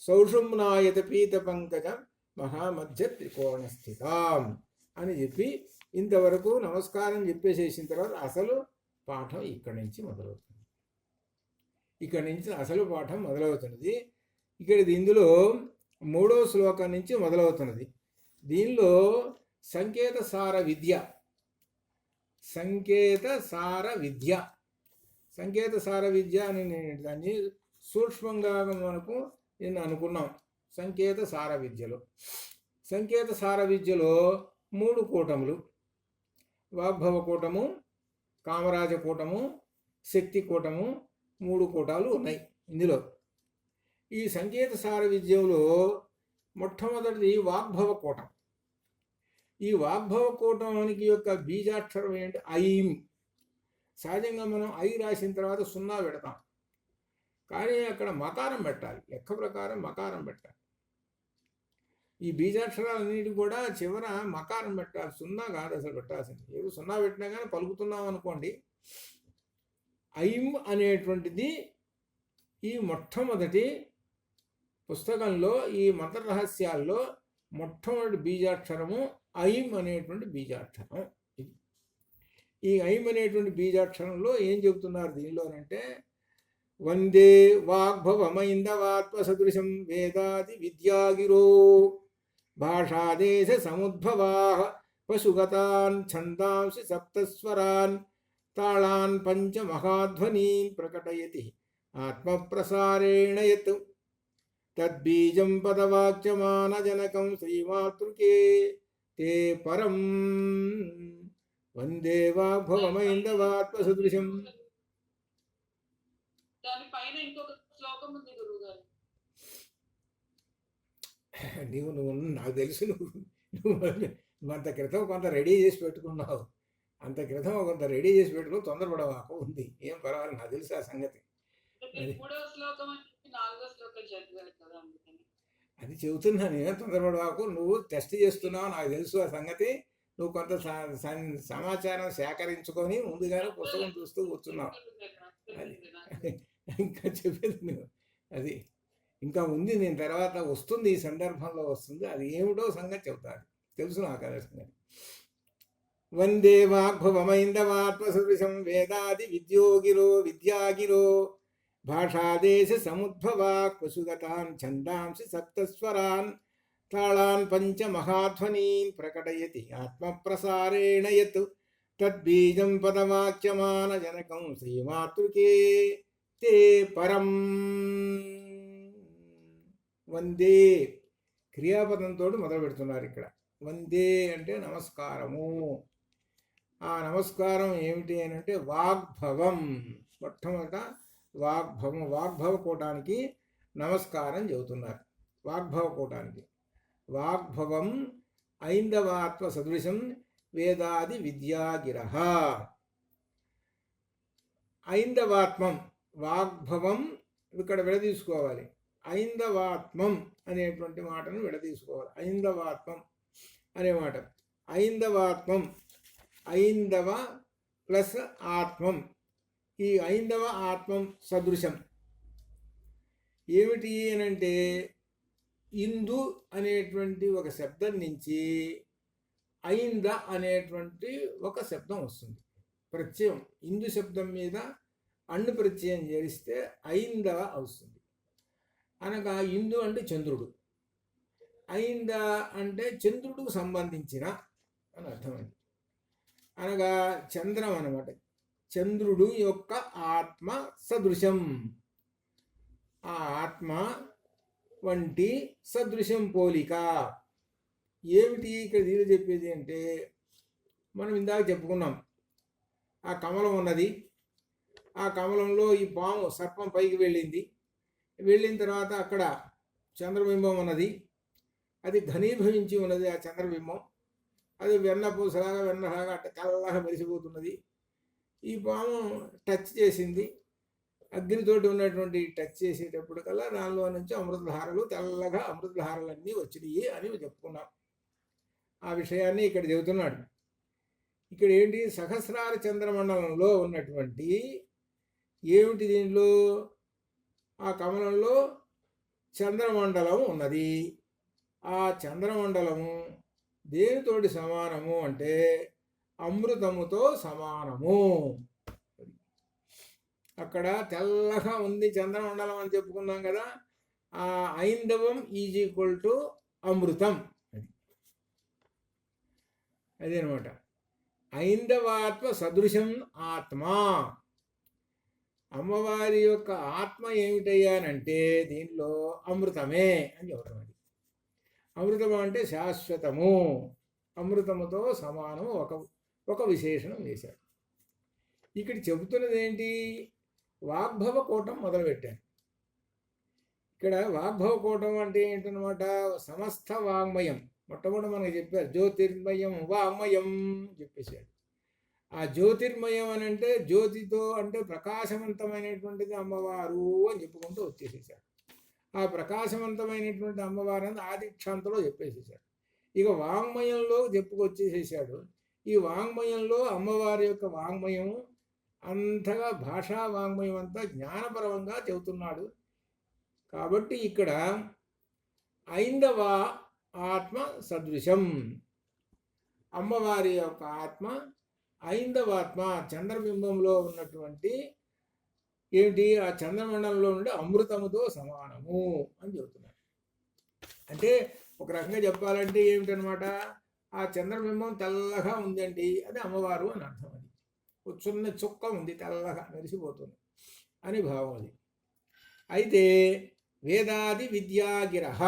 [SPEAKER 1] సౌషుమ్నాయత పీత పంకజం మహామధ్య త్రికోణ స్థితాం అని చెప్పి ఇంతవరకు నమస్కారం చెప్పేసేసిన తర్వాత అసలు పాఠం ఇక్కడి నుంచి మొదలవుతుంది. ఇక్కడి నుంచి అసలు పాఠం మొదలవుతున్నది. ఇందులో 3వ శ్లోకం నుంచి మొదలవుతున్నది. దీనిలో సంకేత సార విద్య అని నేను దాన్ని సూక్ష్మంగా మనకు నిన్న అనుకున్నాం. సంకేత సార విద్యలో 3 కూటములు: వాగ్భవ కూటము, కామరాజ కూటము, శక్తి కూటము, 3 కూటాలు ఉన్నాయి ఇందులో. ఈ సంకేత సార విద్యలో మొట్టమొదటిది వాగ్భవ కూటం. ఈ వాగ్భవ కూటానికి యొక్క బీజాక్షరం ఏంటి? ఐం. సహజంగా మనం ఐ రాసిన తర్వాత 0 పెడతాం, కానీ అక్కడ మకారం పెట్టాలి. లెక్క ప్రకారం మకారం పెట్టాలి. ఈ బీజాక్షరాలన్నిటి కూడా చివర మకారం పెట్టాలి. 0 కాదు అసలు పెట్టాల్సింది. ఏదో 0 పెట్టినా కానీ పలుకుతున్నాం అనుకోండి. ఐం అనేటువంటిది ఈ మొట్టమొదటి పుస్తకంలో ఈ మంత్ర రహస్యాల్లో మొట్టమొదటి బీజాక్షరము ఐం అనేటువంటి బీజాక్షరం. ఈ ఐం అనేటువంటి బీజాక్షరంలో ఏం చెబుతున్నారు దీనిలోనంటే, వందే వాగ్భవమైందవాత్మ సదృశం వేదాది విద్యాగిరో భాషాదేశ సముద్భవా పశుగతాన్ ఛందాంసి సప్తస్వరాన్ తాళాన్ పంచమహాధ్వనీన్ ప్రకటయతి ఆత్మప్రసారేణ యత్ తద్బీజం పదవాక్యమానజనకం శ్రీమాతృకే తే పరం వందే వాగ్భవమైందవాత్మ సదృశం.
[SPEAKER 2] దానిపైన ఇంకొక శ్లోకం ఉంది గురువుగారు.
[SPEAKER 1] నువ్వు నాకు తెలుసు, అంత క్రితం కొంత రెడీ చేసి పెట్టుకున్నావు, అంత క్రితం కొంత రెడీ చేసి పెట్టుకుని తొందరపడవాకు, ఉంది ఏం పర్వాలేదు, నాకు తెలుసు ఆ సంగతి.
[SPEAKER 2] అంటే మీరు 3వ శ్లోకం అని చెప్పి 4వ శ్లోకం చదివారు కదా అందుకని.
[SPEAKER 1] అది చెబుతున్నా నేను, తొందరపడవాకు, నువ్వు టెస్ట్ చేస్తున్నావు నాకు తెలుసు ఆ సంగతి. నువ్వు కొంత సమాచారం సేకరించుకొని ముందుగానే పుస్తకం చూస్తూ కూర్చున్నావు. అది ఇంకా చెప్పేది నువ్వు, అది ఇంకా ఉంది, నేను తర్వాత వస్తుంది, ఈ సందర్భంలో వస్తుంది, అది ఏమిటో సంగతి చెబుతాను, తెలుసు నాకు అదే సంగతి. వందే వాగ్భవమైందవాత్మసదృశం వేదాది విద్యాగిరో భాషాదేశ సముద్భవాక్ పశుగతాన్ ఛందాంసి సప్తస్వరాన్ తాళాన్ పంచమహాధ్వనీన్ ప్రకటయతి ఆత్మప్రసారేణ యత్ తద్బీజం పదవాక్యమానజనకం శ్రీమాతృకే తే పరం. వందే క్రియాపదంతో మొదలు పెడుతున్నారు ఇక్కడ. వందే అంటే నమస్కారము. ఆ నమస్కారం ఏమిటి అని అంటే వాగ్భవం, మొట్టమొదట వాగ్భవం, వాగ్భవ కూటానికి నమస్కారం చెబుతున్నారు. వాగ్భవ కూటానికి వాగ్భవం ఐందవాత్మ సదృశం వేదాది విద్యాగిరః. ఐందవాత్మం, వాగ్భవం ఇక్కడ విడదీసుకోవాలి, ఐందవాత్మం అనేటువంటి మాటను విడదీసుకోవాలి. ఐందవాత్మం అనే మాట, ఐందవాత్మం, ఐందవ ప్లస్ ఆత్మం, ఈ ఐందవ ఆత్మం సదృశం ఏమిటి అనంటే ఇందు అనేటువంటి ఒక శబ్దం నుంచి ఐంద అనేటువంటి ఒక శబ్దం వస్తుంది. ప్రత్యయం ఇందు శబ్దం మీద అండు ప్రత్యయం చేరిస్తే ఐందవ వస్తుంది. అనగా ఇందు అంటే చంద్రుడు, ఐంద అంటే చంద్రుడికి సంబంధించిన అని అర్థమైంది. అనగా చంద్రం అన్నమాట, చంద్రుడు యొక్క ఆత్మ సదృశం, ఆ ఆత్మ వంటి సదృశం పోలిక. ఏమిటి ఇక్కడ దీని చెప్పేది అంటే, మనం ఇందాక చెప్పుకున్నాం, ఆ కమలం ఉన్నది, ఆ కమలంలో ఈ పాము సర్పం పైకి వెళ్ళింది, వెళ్ళిన తర్వాత అక్కడ చంద్రబింబం ఉన్నది, అది ఘనీభవించి ఉన్నది. ఆ చంద్రబింబం అది వెన్నలాగా అట్ట తెల్లగా మెరిసిపోతున్నది. ఈ పాము టచ్ చేసింది, అగ్నితోటి ఉన్నటువంటి టచ్ చేసేటప్పటికల్లా దానిలో నుంచి అమృతధారలు, తెల్లగా అమృతధారలన్నీ వచ్చినాయి అని చెప్పుకున్నాం. ఆ విషయాన్ని ఇక్కడ చెబుతున్నాడు. ఇక్కడ ఏంటి, సహస్రార చంద్రమండలంలో ఉన్నటువంటి ఏమిటి, దీనిలో ఆ కమలంలో చంద్రమండలం ఉన్నది. ఆ చంద్రమండలము దేనితోటి సమానము అంటే అమృతముతో సమానము. అక్కడ తెల్లగా ఉంది చంద్రమండలం అని చెప్పుకున్నాం కదా, ఆ ఐందవం ఈజ్ ఈక్వల్ టు అమృతం, అదేనమాట. ఐందవాత్మ సదృశం ఆత్మ, అమ్మవారి యొక్క ఆత్మ ఏమిటయ్యానంటే దీనిలో అమృతమే అని చెబుతాం. అది అమృతం అంటే శాశ్వతము, అమృతముతో సమానము ఒక విశేషణం వేశాడు. ఇక్కడ చెబుతున్నది ఏంటి, వాగ్భవ కూటం మొదలుపెట్టాను. ఇక్కడ వాగ్భవ కూటం అంటే ఏంటనమాట, సమస్త వాగ్మయం. మొట్టమొదటి మనకు చెప్పారు జ్యోతిర్మయం వాగ్మయం చెప్పేశాడు. ఆ జ్యోతిర్మయం అని అంటే జ్యోతితో అంటే ప్రకాశవంతమైనటువంటిది అమ్మవారు అని చెప్పుకుంటూ వచ్చేసేసాడు. ఆ ప్రకాశవంతమైనటువంటి అమ్మవారు అని ఆదిక్షాంతలో చెప్పేసేసాడు. ఇక వాంగ్మయంలో చెప్పుకొచ్చేసేసాడు. ఈ వాంగ్మయంలో అమ్మవారి యొక్క వాంగ్మయం అంతగా భాషా వాంగ్మయం అంతా జ్ఞానపరంగా చెబుతున్నాడు. కాబట్టి ఇక్కడ ఐందవ ఆత్మ సదృశం, అమ్మవారి యొక్క ఆత్మ ఐందవాత్మ చంద్రబింబంలో ఉన్నటువంటి ఏమిటి, ఆ చంద్రమండలంలో నుండి అమృతముతో సమానము అని చెబుతున్నాడు. అంటే ఒక రకంగా చెప్పాలంటే ఏమిటనమాట, ఆ చంద్రబింబం తెల్లగా ఉందండి, అది అమ్మవారు అని అర్థం. అది ఒక చిన్న చుక్క ఉంది తెల్లగా మెరిసిపోతుంది అని భావం అది. అయితే వేదాది విద్యాగిరః,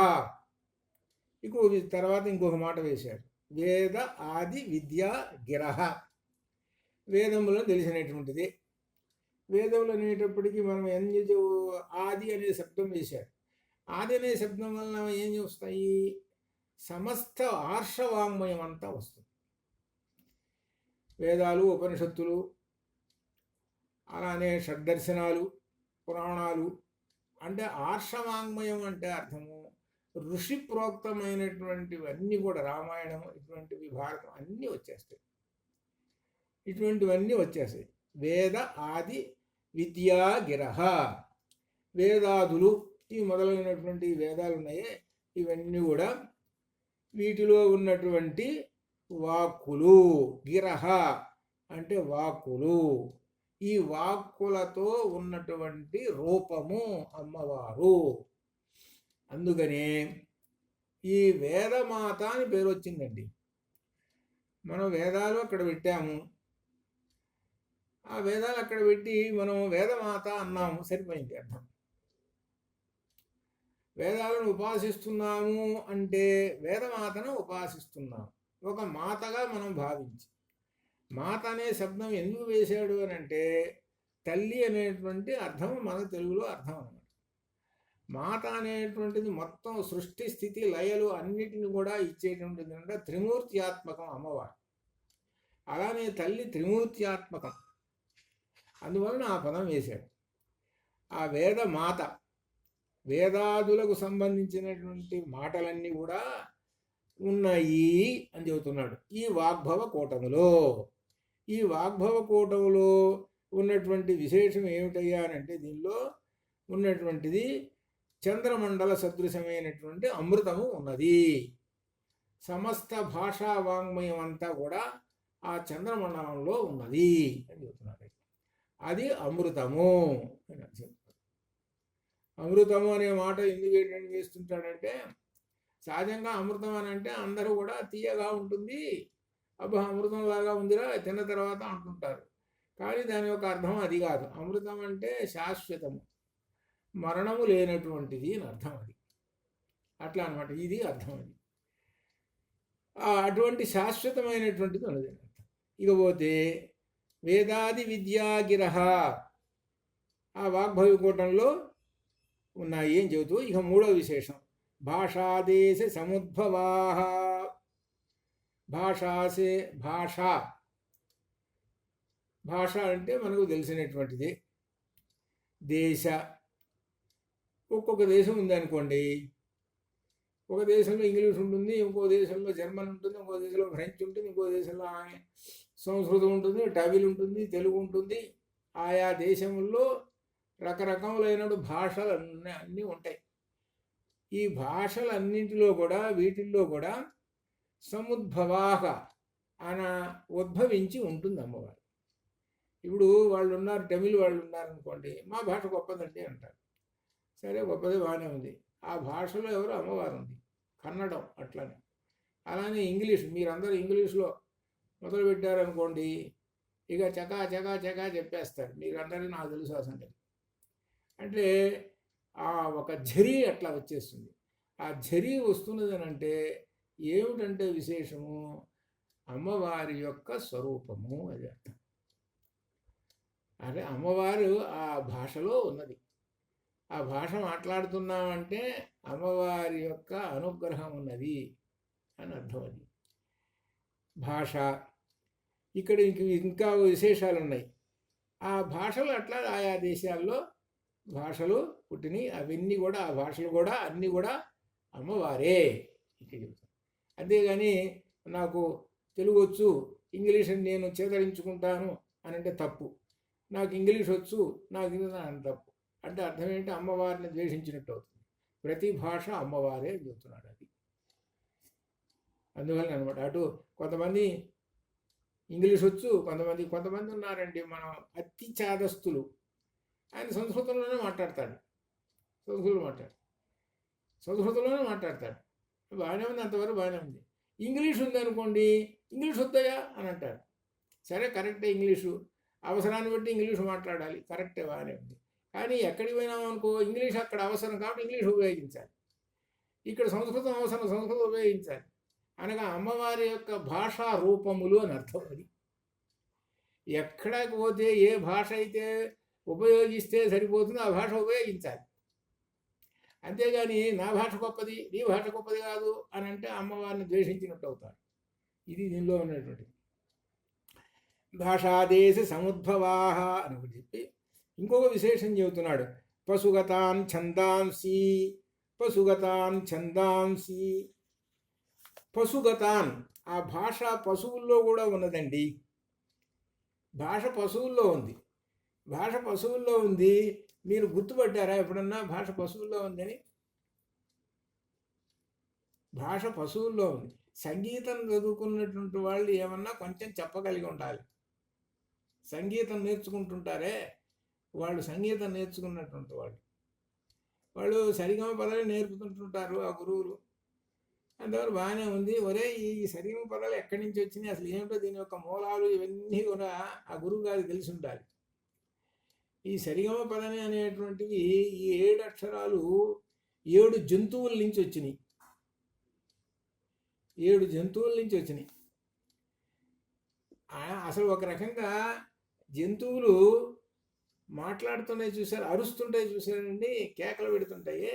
[SPEAKER 1] తర్వాత ఇంకొక మాట వేశాడు, వేద ఆది విద్యాగిరః, వేదములను తెలిసినటువంటిది. వేదములు అనేటప్పటికీ మనం ఆది అనే శబ్దం వేశాడు. ఆది అనే శబ్దం వలన ఏం చూస్తాయి, సమస్త ఆర్షవాంగ్మయం అంతా వస్తుంది. వేదాలు, ఉపనిషత్తులు, అలానే షడ్దర్శనాలు, పురాణాలు, అంటే ఆర్షవాంగ్మయం అంటే అర్థము ఋషి ప్రోక్తమైనటువంటివన్నీ కూడా, రామాయణం ఇటువంటివి, భారతం అన్నీ వచ్చేస్తాయి. ఇటువంటివన్నీ వచ్చేస్తాయి. వేద ఆది విద్యా గిరహ, వేదాదులు ఈ మొదలైనటువంటి వేదాలు ఉన్నాయే, ఇవన్నీ కూడా వీటిలో ఉన్నటువంటి వాక్కులు. గిరహ అంటే వాక్కులు. ఈ వాక్కులతో ఉన్నటువంటి రూపము అమ్మవారు. అందుకనే ఈ వేదమాత అని పేరు వచ్చిందండి. మనం వేదాలు అక్కడ పెట్టాము, ఆ వేదాలు అక్కడ పెట్టి మనం వేదమాత అన్నాము, సరిపోయింది అర్థం. వేదాలను ఉపాసిస్తున్నాము అంటే వేదమాతను ఉపాసిస్తున్నాము, ఒక మాతగా మనం భావించి. మాత అనే శబ్దం ఎందుకు వేశాడు అని అంటే తల్లి అనేటువంటి అర్థం మన తెలుగులో అర్థం అన్నమాట. మాత అనేటువంటిది మొత్తం సృష్టి స్థితి లయలు అన్నిటిని కూడా ఇచ్చేటువంటిది అంటే త్రిమూర్త్యాత్మకం అమ్మవారు. అలానే తల్లి త్రిమూర్త్యాత్మకం, అందువలన ఆ పదం వేశాడు. ఆ వేద మాత, వేదాదులకు సంబంధించినటువంటి మాటలన్నీ కూడా ఉన్నాయి అని చెబుతున్నాడు ఈ వాగ్భవ కూటములో. ఈ వాగ్భవ కూటములో ఉన్నటువంటి విశేషం ఏమిటయ్యా అంటే దీనిలో ఉన్నటువంటిది చంద్రమండల సదృశమైనటువంటి అమృతము ఉన్నది. సమస్త భాషా వాంగ్మయం అంతా కూడా ఆ చంద్రమండలంలో ఉన్నది అని చెబుతున్నాడు. అది అమృతము అని అర్థం. అమృతము అనే మాట ఎందుకు ఏంటంటే వేస్తుంటాడంటే, సహజంగా అమృతం అని అంటే అందరూ కూడా తీయగా ఉంటుంది, అబ్బా అమృతంలాగా ఉందిరా తిన్న తర్వాత అంటుంటారు. కానీ దాని యొక్క అర్థం అది కాదు. అమృతం అంటే శాశ్వతము, మరణము లేనటువంటిది అని అర్థం. అది అట్లా అనమాట, ఇది అర్థం. అది అటువంటి శాశ్వతమైనటువంటిది ఉన్నది అర్థం. ఇకపోతే వేదాది విద్యాగిరహ ఆ వాగ్భవికూటంలో ఉన్నాయి ఏం చెబుతూ ఇక మూడో విశేషం భాషాదేశ సముద్భవాః. భాషాసే భాష అంటే మనకు తెలిసినటువంటిది. దేశ, ఒక్కొక్క దేశం ఉందనుకోండి, ఒక దేశంలో ఇంగ్లీష్ ఉంటుంది, ఇంకో దేశంలో జర్మన్ ఉంటుంది, ఇంకో దేశంలో ఫ్రెంచ్ ఉంటుంది, ఇంకో దేశంలో సంస్కృతం ఉంటుంది, టవిల్ ఉంటుంది, తెలుగు ఉంటుంది. ఆయా దేశంలో రకరకములైన భాషలు అన్నీ ఉంటాయి. ఈ భాషలన్నింటిలో కూడా వీటిల్లో కూడా సముద్భవాహ అన ఉద్భవించి ఉంటుంది అమ్మవారు. ఇప్పుడు వాళ్ళు ఉన్నారు, తమిళ్ వాళ్ళు ఉన్నారనుకోండి, మా భాష గొప్పదండి అంటారు. సరే, గొప్పది బాగానే ఉంది. ఆ భాషలో ఎవరు అమ్మవారు ఉంది. కన్నడం అట్లనే. అలానే ఇంగ్లీష్, మీరందరూ ఇంగ్లీష్లో మొదలు పెట్టారనుకోండి, ఇక చకా చకా చకా చెప్పేస్తారు. మీరందరికీ నాకు తెలుసు ఆ సంగతి. అంటే ఆ ఒక ఝరీ అట్లా వచ్చేస్తుంది. ఆ ఝరీ వస్తున్నది అని అంటే ఏమిటంటే విశేషము అమ్మవారి యొక్క స్వరూపము, అది అర్థం. అంటే అమ్మవారు ఆ భాషలో ఉన్నది. ఆ భాష మాట్లాడుతున్నామంటే అమ్మవారి యొక్క అనుగ్రహం ఉన్నది అని అర్థం. అది భాష. ఇక్కడ ఇంకా విశేషాలు ఉన్నాయి. ఆ భాషలు అట్లా ఆయా దేశాల్లో భాషలు పుట్టినాయి. అవన్నీ కూడా ఆ భాషలు కూడా అన్నీ కూడా అమ్మవారే ఇక్కడ చెప్తాను. అంతేగాని నాకు తెలుగు వచ్చు, ఇంగ్లీష్ నేను చేదరించుకుంటాను అని అంటే తప్పు. నాకు ఇంగ్లీష్ వచ్చు, నాకు ఇది అని తప్పు. అంటే అర్థం ఏంటి? అమ్మవారిని ద్వేషించినట్టు అవుతుంది. ప్రతి భాష అమ్మవారే చెబుతున్నాడు. అది అందువల్ల అనమాట. అటు కొంతమంది ఇంగ్లీష్ వచ్చు, కొంతమంది ఉన్నారండి మనం అతి చాదస్తులు. ఆయన సంస్కృతంలోనే మాట్లాడతాడు, సంస్కృతంలోనే మాట్లాడతాడు. బాగానే ఉంది, అంతవరకు బాగానే ఉంది. ఇంగ్లీష్ ఉంది అనుకోండి, ఇంగ్లీష్ వద్దయా అని అంటారు. సరే, కరెక్టే, ఇంగ్లీషు అవసరాన్ని బట్టి ఇంగ్లీషు మాట్లాడాలి, కరెక్టే, బాగానే ఉంది. కానీ ఎక్కడికి పోయినామనుకో ఇంగ్లీష్ అక్కడ అవసరం కాబట్టి ఇంగ్లీష్ ఉపయోగించాలి, ఇక్కడ సంస్కృతం అవసరం, సంస్కృతం ఉపయోగించాలి. అనగా అమ్మవారి యొక్క భాషా రూపములు అని అర్థం. అది ఎక్కడికి పోతే ఏ భాష అయితే ఉపయోగిస్తే సరిపోతుందో ఆ భాష ఉపయోగించాలి. అంతేగాని నా భాష గొప్పది నీ భాష గొప్పది కాదు అని అంటే అమ్మవారిని ద్వేషించినట్టు అవుతారు. ఇది దీనిలో ఉన్నటువంటి భాషాదేశ సముద్భవాహ అని ఒకటి చెప్పి ఇంకొక విశేషం చెబుతున్నాడు. పశుగతాన్ ఛందాంసి పశుగతాన్ ఛందాంసి. పశుగతాన్ ఆ భాష పశువుల్లో కూడా ఉన్నదండి. భాష పశువుల్లో ఉంది. భాష పశువుల్లో ఉంది. మీరు గుర్తుపట్టారా ఎప్పుడన్నా భాష పశువుల్లో ఉందని? భాష పశువుల్లో ఉంది. సంగీతం చదువుకున్నటువంటి వాళ్ళు ఏమన్నా కొంచెం చెప్పగలిగి ఉండాలి. సంగీతం నేర్చుకుంటుంటారే వాళ్ళు సంగీతం నేర్చుకున్నటువంటి వాళ్ళు సరిగమ పదాలు నేర్పుతుంటుంటారు ఆ గురువులు. అందువల్ల బాగానే ఉంది. ఒరే ఈ సరిగమ పదాలు ఎక్కడి నుంచి వచ్చినాయి, అసలు ఏమిటో దీని యొక్క మూలాలు ఇవన్నీ కూడా ఆ గురువు గారికి తెలిసి ఉండాలి. ఈ సరిగమ పదని అనేటువంటివి ఈ 7 అక్షరాలు 7 జంతువుల నుంచి వచ్చినాయి. 7 జంతువుల నుంచి వచ్చినాయి. అసలు ఒక రకంగా జంతువులు మాట్లాడుతున్నాయి చూసారు, అరుస్తుంటాయి చూసారండి, కేకలు పెడుతుంటాయి.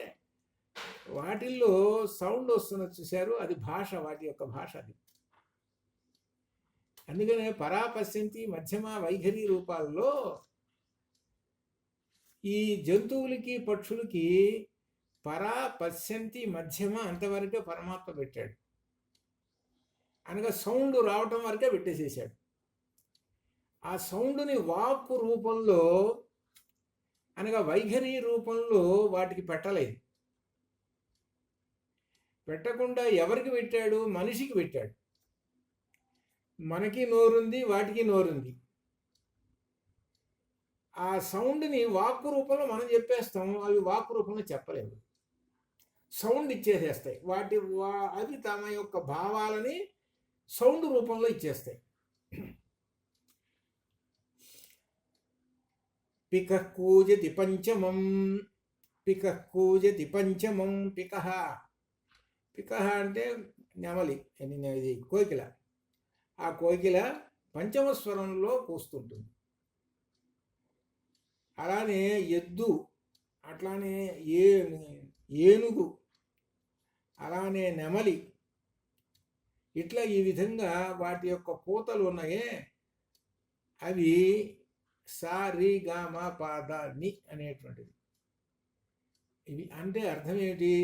[SPEAKER 1] వాటిల్లో సౌండ్ వస్తున్నది చూశారు, అది భాష, వాటి యొక్క భాష అది. అందుకనే పరాపశ్యంతి మధ్యమ వైఖరి రూపాల్లో ఈ జంతువులకి పక్షులకి పరాపశ్యంతి మధ్యమ అంతవరకే పరమాత్మ పెట్టాడు. అనగా సౌండ్ రావటం వరకే పెట్టేసేసాడు. ఆ సౌండ్ని వాక్కు రూపంలో అనగా వైఖరి రూపంలో వాటికి పెట్టలేదు. పెట్టకుండా ఎవరికి పెట్టాడు? మనిషికి పెట్టాడు. మనకి నోరుంది, వాటికి నోరుంది. ఆ సౌండ్ని వాక్కు రూపంలో మనం చెప్పేస్తాం, అవి వాక్కు రూపంలో చెప్పలేవు. సౌండ్ ఇచ్చేసేస్తాయి. అవి తమ యొక్క భావాలని సౌండ్ రూపంలో ఇచ్చేస్తాయి. పికః కూజతి పంచమం, పికః కూజతి పంచమం. పికః పికః అంటే నెమలి, ఇది కోకిల. ఆ కోకిల పంచమ స్వరంలో కూస్తుంటుంది. అలానే ఎద్దు, అట్లానే ఏనుగు, అలానే నెమలి, ఇట్లా ఈ విధంగా వాటి యొక్క కూతలు ఉన్నాయే అవి సా రి గా మా పా దా ని అనేటువంటిది. ఇవి అంటే అర్థం ఏమిటి?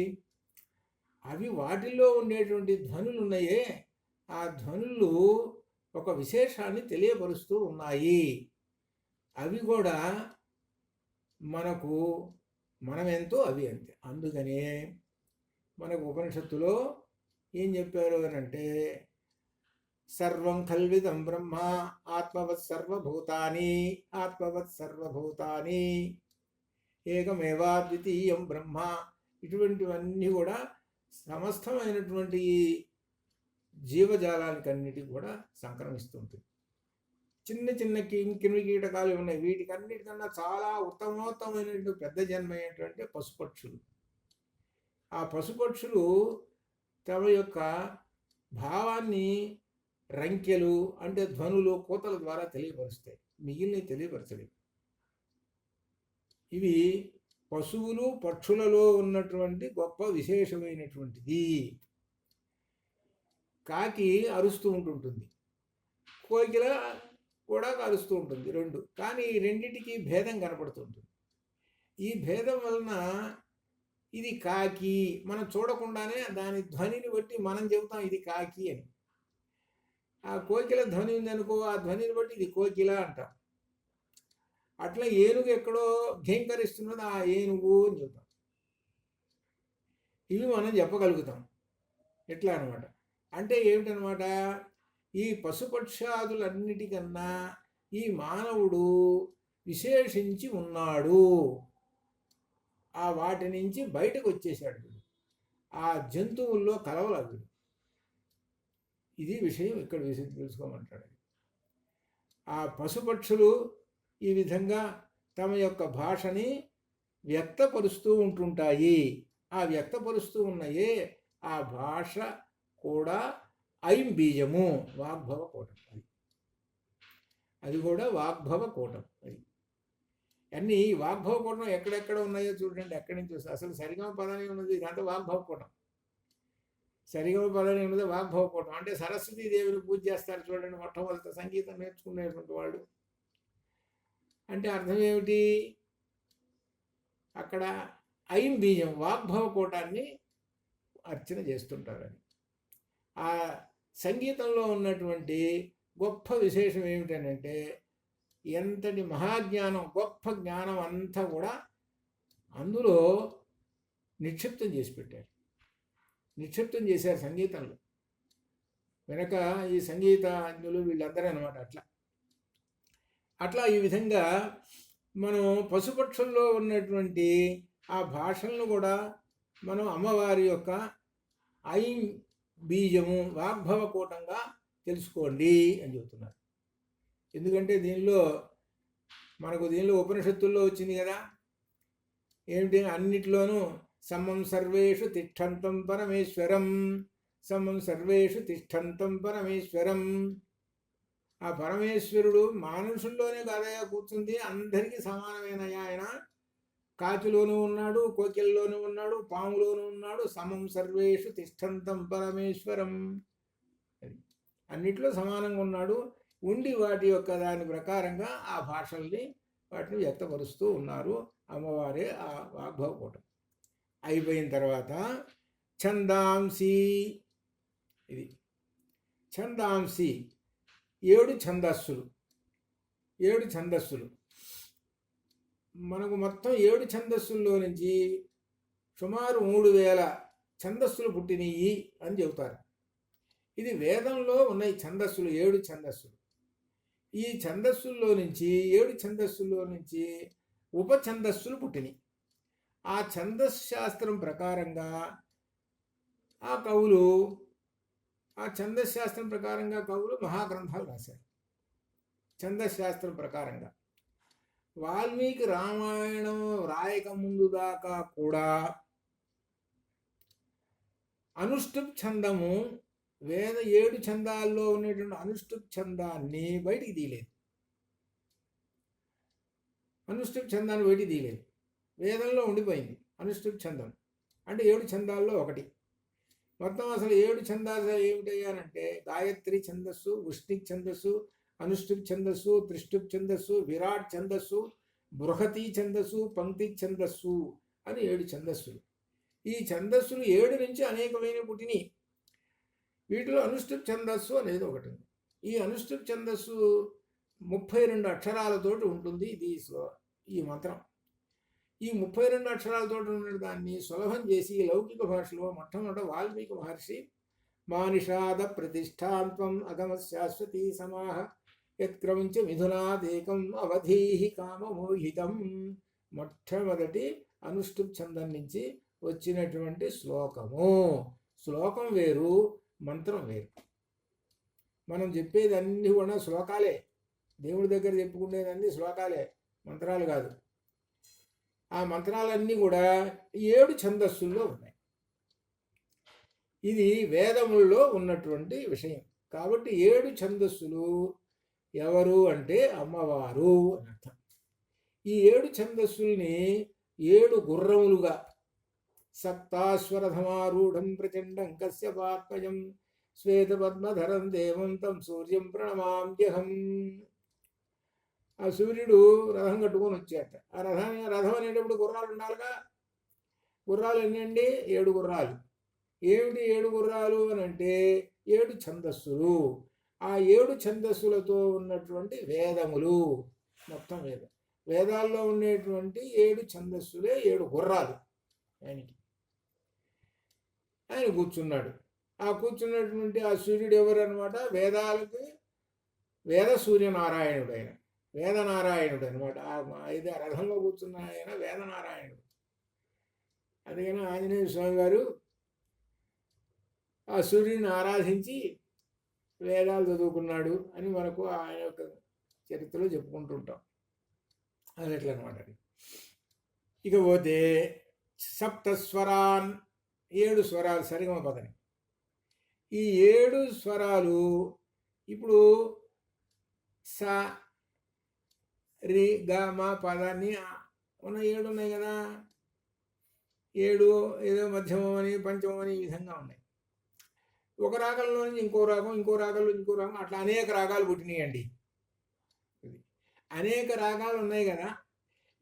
[SPEAKER 1] అవి వాటిల్లో ఉండేటువంటి ధ్వనులు ఉన్నాయే ఆ ధ్వనులు ఒక విశేషాన్ని తెలియపరుస్తూ ఉన్నాయి. అవి కూడా మనమెంతో అవి అంతే. అందుకనే మనకు ఉపనిషత్తులో ఏం చెప్పారు అని అంటే, సర్వం కల్విదం బ్రహ్మ ఆత్మవత్ సర్వభూతాని, ఆత్మవత్ సర్వభూతాని ఏకమేవాద్వితీయం బ్రహ్మ. ఇటువంటివన్నీ కూడా సమస్తమైనటువంటి జీవజాలానికన్నిటికి కూడా సంక్రమిస్తుంటుంది. చిన్న చిన్న క్రిమి కీటకాలు ఉన్నాయి, వీటికన్నిటికన్నా చాలా ఉత్తమోత్తమైనటువంటి పెద్ద జన్మ ఏంటంటే పశుపక్షులు. ఆ పశుపక్షులు తమ యొక్క భావాన్ని రంకెలు అంటే ధ్వనులు, కోతల ద్వారా తెలియపరుస్తాయి, మిగిలినవి తెలియపరచలేవు. ఇవి పశువులు పక్షులలో ఉన్నటువంటి గొప్ప విశేషమైనటువంటిది. కాకి అరుస్తూ ఉంటుంటుంది, కోకిల కూడా అరుస్తూ ఉంటుంది, రెండు. కానీ ఈ రెండింటికి భేదం కనపడుతుంటుంది. ఈ భేదం వలన ఇది కాకి, మనం చూడకుండానే దాని ధ్వనిని బట్టి మనం చెబుతాం ఇది కాకి అని. ఆ కోకిల ధ్వని ఉందనుకో, ఆ ధ్వనిని బట్టి ఇది కోకిల అంటాం. అట్లా ఏనుగు ఎక్కడో ఘేంకరిస్తున్నది, ఆ ఏనుగు అని చెబుతాం. ఇవి మనం చెప్పగలుగుతాం. ఎట్లా అనమాట అంటే ఏమిటనమాట, ఈ పశుపక్షాదులన్నిటికన్నా ఈ మానవుడు విశేషించి ఉన్నాడు. ఆ వాటి నుంచి బయటకు వచ్చేసాడు వీడు, ఆ జంతువుల్లో కలవలేదు. ఇది విషయం ఇక్కడ తెలుసుకోమంటాడు. ఆ పశుపక్షులు ఈ విధంగా తమ యొక్క భాషని వ్యక్తపరుస్తూ ఉంటుంటాయి. ఆ వ్యక్తపరుస్తూ ఉన్నాయే ఆ భాష కూడా ఐం బీజము, వాగ్భవ కూటం. అది కూడా వాగ్భవ కూటం. అది అన్నీ వాగ్భవకూటం ఎక్కడెక్కడ ఉన్నాయో చూడండి, ఎక్కడి నుంచి వస్తుంది. అసలు సరిగమ పదని ఉన్నది, ఇదంతా వాగ్భవకూటం. సరిగమ పదని ఉన్నది వాగ్భవకూటం. అంటే సరస్వతీదేవిని పూజ చేస్తారు చూడండి మొట్టమొదట సంగీతం నేర్చుకునేటువంటి వాళ్ళు. అంటే అర్థం ఏమిటి? అక్కడ ఐం బీజం వాగ్భవకూటాన్ని అర్చన చేస్తుంటారని. ఆ సంగీతంలో ఉన్నటువంటి గొప్ప విశేషం ఏమిటనంటే, ఎంతటి మహాజ్ఞానం, గొప్ప జ్ఞానం అంతా కూడా అందులో నిక్షిప్తం చేసి పెట్టారు, నిక్షిప్తం చేశారు సంగీతంలో. వెనక ఈ సంగీతజ్ఞులు వీళ్ళందరూ అనమాట. అట్లా ఈ విధంగా మనం పశుపక్షుల్లో ఉన్నటువంటి ఆ భాషలను కూడా మనం అమ్మవారి యొక్క ఐం బీజము వాగ్భవకూటంగా తెలుసుకోండి అని చెబుతున్నారు. ఎందుకంటే దీనిలో ఉపనిషత్తుల్లో వచ్చింది కదా, ఏమిటి? అన్నిట్లోనూ సమం సర్వేషు తిష్టంతం పరమేశ్వరం, సమం సర్వేషు తిష్టంతం పరమేశ్వరం. ఆ పరమేశ్వరుడు మానుషుల్లోనే కాదయా కూర్చుంది, అందరికీ సమానమైనయా ఆయన. కాకిలోనూ ఉన్నాడు, కోకిల్లోనూ ఉన్నాడు, పాములోనూ ఉన్నాడు. సమం సర్వేషు తిష్టంతం పరమేశ్వరం, అన్నిట్లో సమానంగా ఉన్నాడు. ఉండి వాటి యొక్క దాని ప్రకారంగా ఆ భాషల్ని వాటిని వ్యక్తపరుస్తూ ఉన్నారు అమ్మవారే ఆ వాగ్భవకూటం. అయిపోయిన తర్వాత ఛందాంసి, ఇది ఛందాంసి 7 ఛందస్సులు. 7 ఛందస్సులు మనకు మొత్తం 7 ఛందస్సుల్లో నుంచి సుమారు 3000 ఛందస్సులు పుట్టినయి అని చెబుతారు. ఇది వేదంలో ఉన్నాయి ఛందస్సులు, 7 ఛందస్సులు. ఈ ఛందస్సుల్లో నుంచి 7 ఛందస్సుల్లో నుంచి ఉపఛందస్సులు పుట్టినాయి. ఆ ఛందశాస్త్రం ప్రకారంగా ఆ ఛందశాస్త్రం ప్రకారంగా కవులు మహాగ్రంథాలు రాశారు. ఛందశాస్త్రం ప్రకారంగా వాల్మీకి రామాయణం రాయక ముందు దాకా కూడా అనుష్ఠుప్ ఛందము, వేద 7 ఛందాల్లో ఉన్నటువంటి అనుష్ఠుప్ ఛందాన్ని బయటికి తీయలేదు. అనుష్ఠుప్ ఛందాన్ని బయటికి తీయలేదు, వేదంలో ఉండిపోయింది. అనుష్ఠుప్ ఛందం అంటే 7 ఛందాల్లో ఒకటి. మొత్తం అసలు 7 ఛందాలు ఏమిటయ్యానంటే గాయత్రి ఛందస్సు, ఉష్ణిక్ ఛందస్సు, అనుష్ఠుప్ ఛందస్సు, త్రిష్టుప్ ఛందస్సు, విరాట్ ఛందస్సు, బృహతి ఛందస్సు, పంక్తి ఛందస్సు అని 7 ఛందస్సులు. ఈ ఛందస్సులు 7 నుంచి అనేకమైన పుట్టిని. వీటిలో అనుష్ఠుప్ ఛందస్సు అనేది ఒకటి ఉంది. ఈ అనుష్ఠుప్ ఛందస్సు 32 అక్షరాలతోటి ఉంటుంది. ఈ మంత్రం ఈ 32 అక్షరాలతో ఉన్న దాన్ని సులభం చేసి లౌకిక భాషలో మొట్టమొదట వాల్మీకి మహర్షి మానిషాద ప్రతిష్టాంత్వం అగమ శాశ్వతీ సమాహ యత్క్రమంచ మిథునాదేకం అవధీహి కామమోహితం, మొట్టమొదటి అనుష్ఠుప్ ఛందం నుంచి వచ్చినటువంటి శ్లోకము. శ్లోకం వేరు, మంత్రం వేరు. మనం చెప్పేది అన్నీ కూడా శ్లోకాలే, దేవుడి దగ్గర చెప్పుకునేదన్నీ శ్లోకాలే, మంత్రాలు కాదు. ఆ మంత్రాలన్నీ కూడా 7 ఛందస్సుల్లో ఉన్నాయి. ఇది వేదముల్లో ఉన్నటువంటి విషయం. కాబట్టి 7 ఛందస్సులు ఎవరు అంటే అమ్మవారు అని అర్థం. ఈ 7 ఛందస్సుల్ని 7 గుర్రములుగా సప్తాశ్వరథమారూఢం ప్రచండం కశ్యపాత్మజం శ్వేతపద్మధరం దేవం తం సూర్యం ప్రణమామ్యహం. ఆ సూర్యుడు రథం కట్టుకొని వచ్చాట. ఆ రథం అనేటప్పుడు గుర్రాలు ఉండాలిగా. గుర్రాలు ఎన్నండి? 7 గుర్రాలు. ఏమిటి 7 గుర్రాలు అని అంటే 7 ఛందస్సులు. ఆ 7 ఛందస్సులతో ఉన్నటువంటి వేదములు, మొత్తం వేదాల్లో ఉండేటువంటి 7 ఛందస్సులే 7 గుర్రాలు. ఆయన కూర్చున్నాడు. ఆ కూర్చున్నటువంటి ఆ సూర్యుడు ఎవరు అనమాట? వేదాలకి వేద సూర్యనారాయణుడు, ఆయన వేదనారాయణుడు అనమాట. ఇది రథంలో కూర్చున్న ఆయన వేదనారాయణుడు. అందుకని ఆంజనేయ స్వామి గారు ఆ సూర్యుడిని ఆరాధించి వేదాలు చదువుకున్నాడు అని మనకు ఆయన యొక్క చరిత్రలో చెప్పుకుంటుంటాం. అది ఎట్లా అనమాట. ఇకపోతే సప్తస్వరాన్, 7 స్వరాలు సరిగమ పదని. ఈ 7 స్వరాలు ఇప్పుడు స రి గ మ పదాన్ని ఉన్న 7 ఉన్నాయి కదా, 7 ఏదో మధ్యమం అని పంచమం అని ఈ విధంగా ఉన్నాయి. ఒక రాగంలో నుంచి ఇంకో రాగం, ఇంకో రాగంలో ఇంకో రాగం, అట్లా అనేక రాగాలు పుట్టినాయండి. అనేక రాగాలు ఉన్నాయి కదా,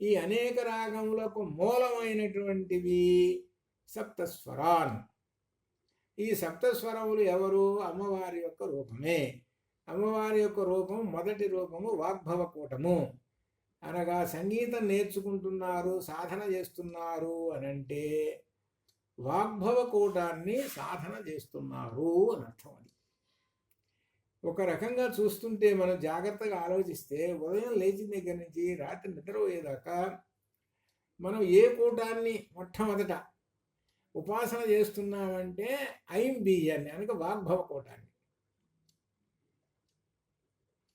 [SPEAKER 1] ఈ అనేక రాగములకు మూలమైనటువంటివి సప్తస్వరాన్. ఈ సప్తస్వరములు ఎవరు? అమ్మవారి యొక్క రూపమే. అమ్మవారి యొక్క రూపం, మొదటి రూపము వాగ్భవకూటము. అనగా సంగీతం నేర్చుకుంటున్నారు, సాధన చేస్తున్నారు అనంటే వాగ్భవకూటాన్ని సాధన చేస్తున్నారు అని అర్థం. అది ఒక రకంగా చూస్తుంటే మనం జాగ్రత్తగా ఆలోచిస్తే ఉదయం లేచిన దగ్గర నుంచి రాత్రి నిద్రపోయేదాకా మనం ఏ కూటాన్ని మొట్టమొదట ఉపాసన చేస్తున్నామంటే ఐం బీజాన్ని, అనగా వాగ్భవ కూటాన్ని.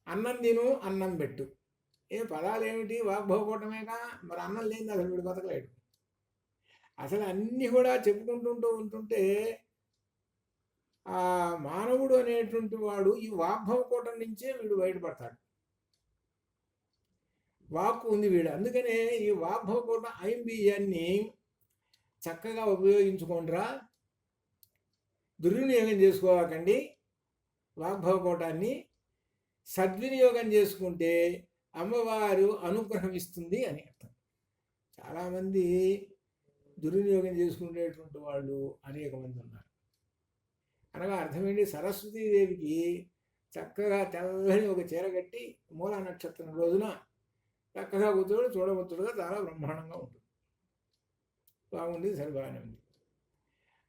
[SPEAKER 1] అన్నం తిను, అన్నం పెట్టు, ఏ పదాలు ఏమిటి? వాగ్భవ కూటమేగా. మరి అన్నం లేని అసలు వీడు బతకలేడు. అసలు అన్నీ కూడా చెప్పుకుంటుంటూ ఉంటుంటే ఆ మానవుడు అనేటువంటి వాడు ఈ వాగ్భవ కూటం నుంచే వీడు బయటపడతాడు. వాక్కు ఉంది వీడు. అందుకనే ఈ వాగ్భవ కూటం ఐం బీజాన్ని చక్కగా ఉపయోగించుకోండిరా, దుర్వినియోగం చేసుకోకండి. వాగ్భవ కూటాన్ని సద్వినియోగం చేసుకుంటే అమ్మవారు అనుగ్రహం ఇస్తుంది అని అర్థం. చాలామంది దుర్వినియోగం చేసుకునేటువంటి వాళ్ళు అనేక మంది ఉన్నారు. అనగా అర్థమేంటి? సరస్వతీదేవికి చక్కగా తెల్లని ఒక చీర కట్టి మూలా నక్షత్రం రోజున చక్కగా కూర్చోడు, చూడవచ్చుడుగా చాలా బ్రహ్మాండంగా ఉంటుంది. బాగుంది, సరి బాగానే ఉంది.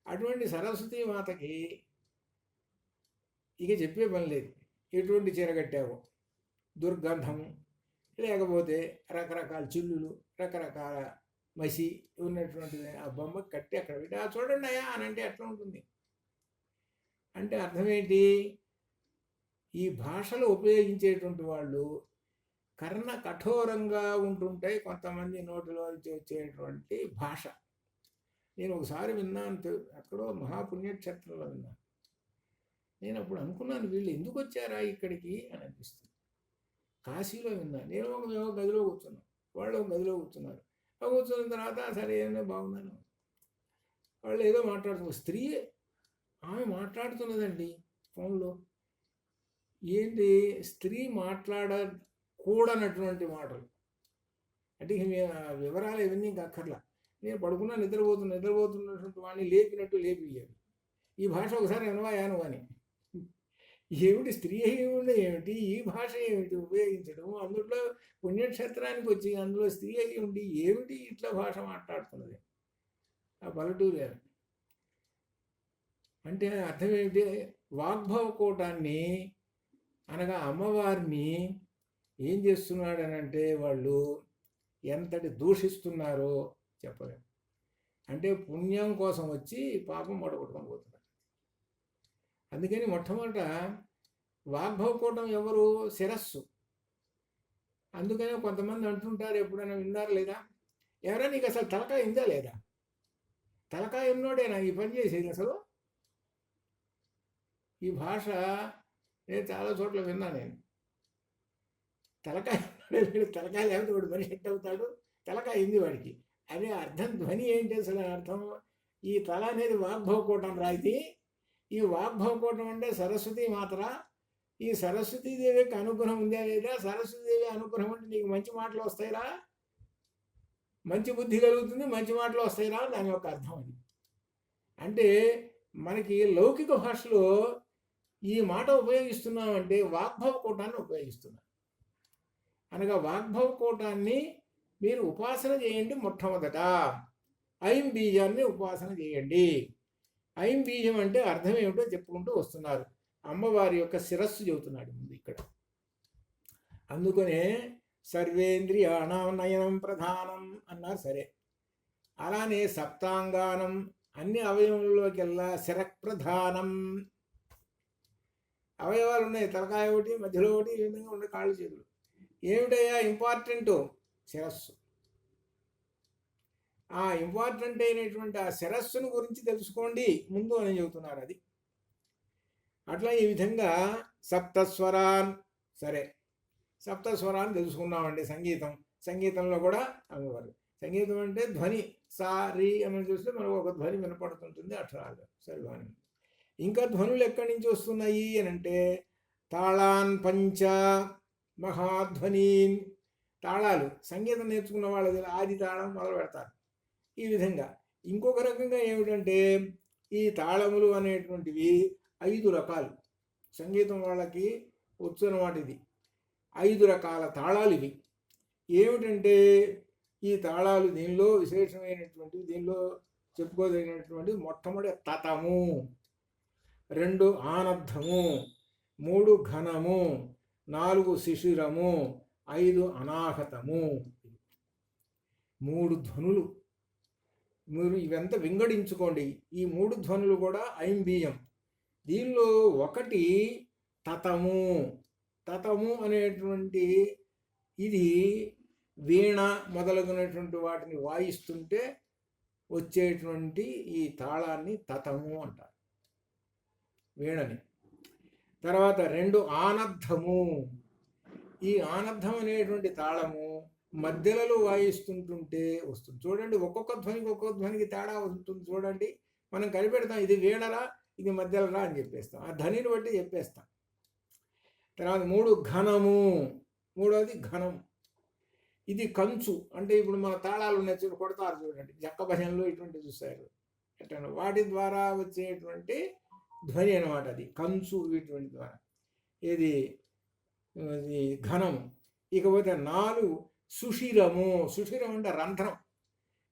[SPEAKER 1] అటువంటి సరస్వతీ మాతకి ఇక చెప్పే పని లేదు. ఎటువంటి చీర కట్టావో దుర్గంధము, లేకపోతే రకరకాల చిల్లులు, రకరకాల మసి ఉన్నటువంటి ఆ బొమ్మ కట్టి అక్కడ పెట్టి చూడండి అయ్యా అని అంటే ఎట్లా ఉంటుంది? అంటే అర్థమేంటి? ఈ భాషలు ఉపయోగించేటువంటి వాళ్ళు కర్ణ కఠోరంగా ఉంటుంటాయి కొంతమంది నోటిలో వచ్చేటువంటి భాష. నేను ఒకసారి విన్నాను, ఎక్కడో మహాపుణ్యక్షేత్రంలో విన్నాను. నేను అప్పుడు అనుకున్నాను, వీళ్ళు ఎందుకు వచ్చారా ఇక్కడికి అని అనిపిస్తుంది. కాశీలో విన్నాను. నేను ఒక గదిలో కూర్చున్నాను, వాళ్ళు ఒక గదిలో కూర్చున్నారు. కూర్చున్న తర్వాత సరే ఏమైనా బాగున్నాను, వాళ్ళు ఏదో మాట్లాడుతున్నారు. స్త్రీ ఆమె మాట్లాడుతున్నదండి ఫోన్లో. ఏంటి? స్త్రీ మాట్లాడకూడనటువంటి మాటలు. అంటే వివరాలు ఇవన్నీ ఇంకా అక్కర్లా. నేను పడుకున్నా, నిద్రపోతున్నటువంటి వాడిని లేపినట్టు లేపియ్యారు. ఈ భాష ఒకసారి వినవాయాను అని. ఏమిటి స్త్రీ అయ్యి ఏమిటి, ఈ భాష ఏమిటి ఉపయోగించడం? అందులో పుణ్యక్షేత్రానికి వచ్చి అందులో స్త్రీ అయ్యి ఉండి ఏమిటి ఇట్లా భాష మాట్లాడుతున్నది ఆ పల్లెటూరు? అంటే అర్థం ఏమిటి? వాగ్భవ కూటాన్ని అనగా అమ్మవారిని ఏం చేస్తున్నాడనంటే వాళ్ళు ఎంతటి దూషిస్తున్నారో చెప్పలేము. అంటే పుణ్యం కోసం వచ్చి పాపం మొడగొట్టుకొని పోతున్నారు. అందుకని మొట్టమొదట వాగ్భవ కూటం ఎవరు? శిరస్సు. అందుకనే కొంతమంది అంటుంటారు, ఎప్పుడైనా విన్నారు లేదా, ఎవరైనా నీకు అసలు తలకాయ ఉందా లేదా? తలకాయ ఉన్నోడేనా ఈ పని చేసేది? అసలు ఈ భాష నేను చాలా చోట్ల విన్నా. నేను తలకాయ తలకాయ లేకపోతే వాడు మనిషి ఎట్ అవుతాడు? తలకాయ ఉంది వాడికి. అదే అర్థం. ధ్వని ఏంటి అసలు అర్థం? ఈ తల అనేది వాగ్భవ కూటం రాయితీ. ఈ వాగ్భవ కూటం అంటే సరస్వతి మాత్ర. ఈ సరస్వతీదేవికి అనుగ్రహం ఉందా లేదా? సరస్వతీదేవి అనుగ్రహం అంటే నీకు మంచి మాటలు వస్తాయిరా, మంచి బుద్ధి కలుగుతుంది, మంచి మాటలు వస్తాయిరా, దాని యొక్క అర్థం అది. అంటే మనకి లౌకిక భాషలో ఈ మాట ఉపయోగిస్తున్నామంటే వాగ్భవ కూటాన్ని ఉపయోగిస్తున్నాం. అనగా వాగ్భవ కూటాన్ని మీరు ఉపాసన చేయండి. మొట్టమొదట ఐం బీజాన్ని ఉపాసన చేయండి. ఐం బీజం అంటే అర్థం ఏమిటో చెప్పుకుంటూ వస్తున్నారు. అమ్మవారి యొక్క శిరస్సు చెబుతున్నాడు ముందు ఇక్కడ. అందుకనే సర్వేంద్రియాణం నయనం ప్రధానం అన్నారు. సరే, అలానే సప్తాంగానం, అన్ని అవయవంలోకెల్లా శిరప్రధానం. అవయవాలు ఉన్నాయి, తలకాయ ఒకటి, మధ్యలో ఒకటి, ఈ విధంగా ఉండే కాళ్ళు చేతులు. ఏమిటయ్యా ఇంపార్టెంట్? శిరస్సు. ఆ ఇంపార్టెంట్ అయినటువంటి ఆ శిరస్సును గురించి తెలుసుకోండి ముందు అని చెబుతున్నారు. అది అట్లా ఈ విధంగా సప్తస్వరాన్. సరే, సప్తస్వరాలు తెలుసుకున్నామండి. సంగీతంలో కూడా అమ్మవారు. సంగీతం అంటే ధ్వని, సా రి అని చూస్తే మనకు ఒక ధ్వని వినపడుతుంటుంది, అక్షరాలు సరివాణి. ఇంకా ధ్వనులు ఎక్కడి నుంచి వస్తున్నాయి అని అంటే తాళాన్ పంచ మహాధ్వనీన్. తాళాలు సంగీతం నేర్చుకున్న వాళ్ళు ఆది తాళం మొదలు పెడతారు. ఈ విధంగా ఇంకొక రకంగా ఏమిటంటే ఈ తాళములు అనేటువంటివి 5 రకాలు. సంగీతం వాళ్ళకి వచ్చు అన్నమాట. ఇది 5 రకాల తాళాలు ఇవి. ఏమిటంటే ఈ తాళాలు దీనిలో విశేషమైనటువంటి, దీనిలో చెప్పుకోదగినటువంటి మొట్టమొదటి తతము, 2 ఆనర్థము, 3 ఘనము, 4 శిశిరము, 5 అనాహతము. 3 ధ్వనులు. మీరు ఇవంతా వింగడించుకోండి. ఈ 3 ధ్వనులు కూడా ఐంబీయం. దీనిలో ఒకటి తతము. తతము అనేటువంటి ఇది వీణ మొదలగునటువంటి వాటిని వాయిస్తుంటే వచ్చేటువంటి ఈ తాళాన్ని తతము అంటారు, వీణని. తర్వాత 2 ఆనర్థము. ఈ ఆనర్థం అనేటువంటి తాళము మధ్యలలో వాయిస్తుంటుంటే వస్తుంది. చూడండి, ఒక్కొక్క ధ్వనికి తేడా ఉంటుంది. చూడండి, మనం కనిపెడతాం ఇది వీణరా ఇది మధ్యలరా అని చెప్పేస్తాం, ఆ ధ్వనిని బట్టి చెప్పేస్తాం. తర్వాత 3 ఘనము. మూడవది ఘనం. ఇది కంచు. అంటే ఇప్పుడు మన తాళాలు ఉన్నాయి కొడతారు చూడండి, జక్క భజనలు ఇటువంటి చూస్తారు ఎట్లా, వాటి ద్వారా వచ్చేటువంటి ధ్వని అనమాట. అది కంచు. వీటి ద్వారా ఇది ఘనము. ఇకపోతే 4 సుషిరము. సుషిరం అంటే రంధ్రం.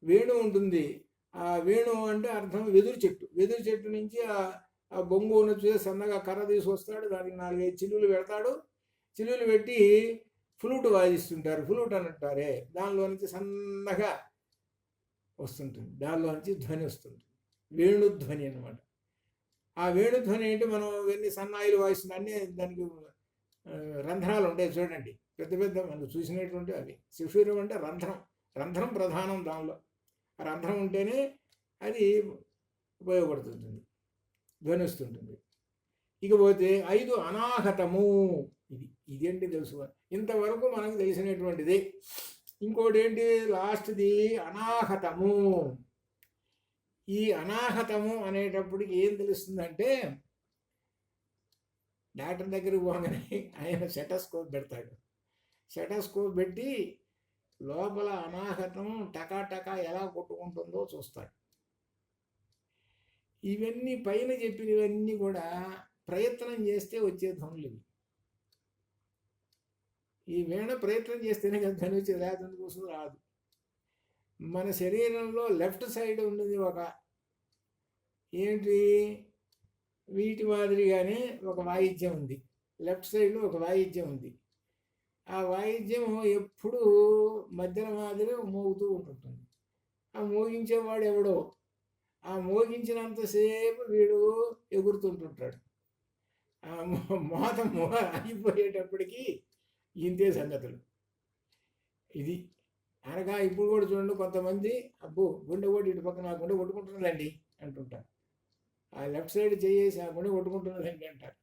[SPEAKER 1] వేణు ఉంటుంది. ఆ వేణు అంటే అర్థం వెదురు చెట్టు. వెదురు చెట్టు నుంచి ఆ బొంగు ఉన్న చూసి సన్నగా కర్ర తీసుకొస్తాడు, దానికి 4-5 చిల్లులు పెడతాడు. చిల్లులు పెట్టి ఫ్లూట్ వాయిస్తుంటారు. ఫ్లూట్ అని అంటారే, దానిలో నుంచి సన్నగా వస్తుంటుంది, దానిలో నుంచి ధ్వని వస్తుంది. వేణుధ్వని అనమాట. ఆ వేణుధ్వని ఏంటి, మనం ఎన్ని సన్నాయిలు వాయిస్తుంది అన్నీ దానికి రంధ్రాలు ఉంటాయి చూడండి, పెద్ద పెద్ద మనం చూసినటువంటి అవి. శిశురం అంటే రంధ్రం. రంధ్రం ప్రధానం దానిలో. ఆ రంధ్రం ఉంటేనే అది ఉపయోగపడుతుంటుంది, ధ్వనిస్తుంటుంది. ఇకపోతే 5 అనాహతము. ఇదేంటి తెలుసు, ఇంతవరకు మనకు తెలిసినటువంటిది. ఇంకోటి ఏంటి లాస్ట్ది అనాహతము. ఈ అనాహతము అనేటప్పటికి ఏం తెలుస్తుందంటే, డాక్టర్ దగ్గరికి పోగానే ఆయన సెటస్కోప్ పెడతాడు. సెటస్కోప్ పెట్టి లోపల అనాహతం టకా ఎలా కొట్టుకుంటుందో చూస్తాడు. ఇవన్నీ పైన చెప్పినవన్నీ కూడా ప్రయత్నం చేస్తే వచ్చే ధ్వనులు ఇవి. ఈ వీణ ప్రయత్నం చేస్తేనే కదా ధ్వని వచ్చేది, లేకపోతే కోసం రాదు. మన శరీరంలో లెఫ్ట్ సైడ్ ఉన్నది ఒక ఏంటి, వీటి మాదిరిగానే ఒక వాయిద్యం ఉంది. లెఫ్ట్ సైడ్లో ఒక వాయిద్యం ఉంది. ఆ వాయిద్యం ఎప్పుడూ మధ్యన మాదిరి మోగుతూ ఉంటుంటుంది. ఆ మోగించేవాడు ఎవడో, ఆ మోగించినంతసేపు వీడు ఎగురుతుంటుంటాడు. ఆ మోత అయిపోయేటప్పటికీ ఇంతే సంగతులు. ఇది అనగా ఇప్పుడు కూడా చూడండి, కొంతమంది అబ్బో గుండె కొట్టి ఇటు పక్కన ఆ గుండె కొట్టుకుంటున్నదండి అంటుంటారు. ఆ లెఫ్ట్ సైడ్ చేసి ఆ గుండె కొట్టుకుంటున్నదండి అంటారు.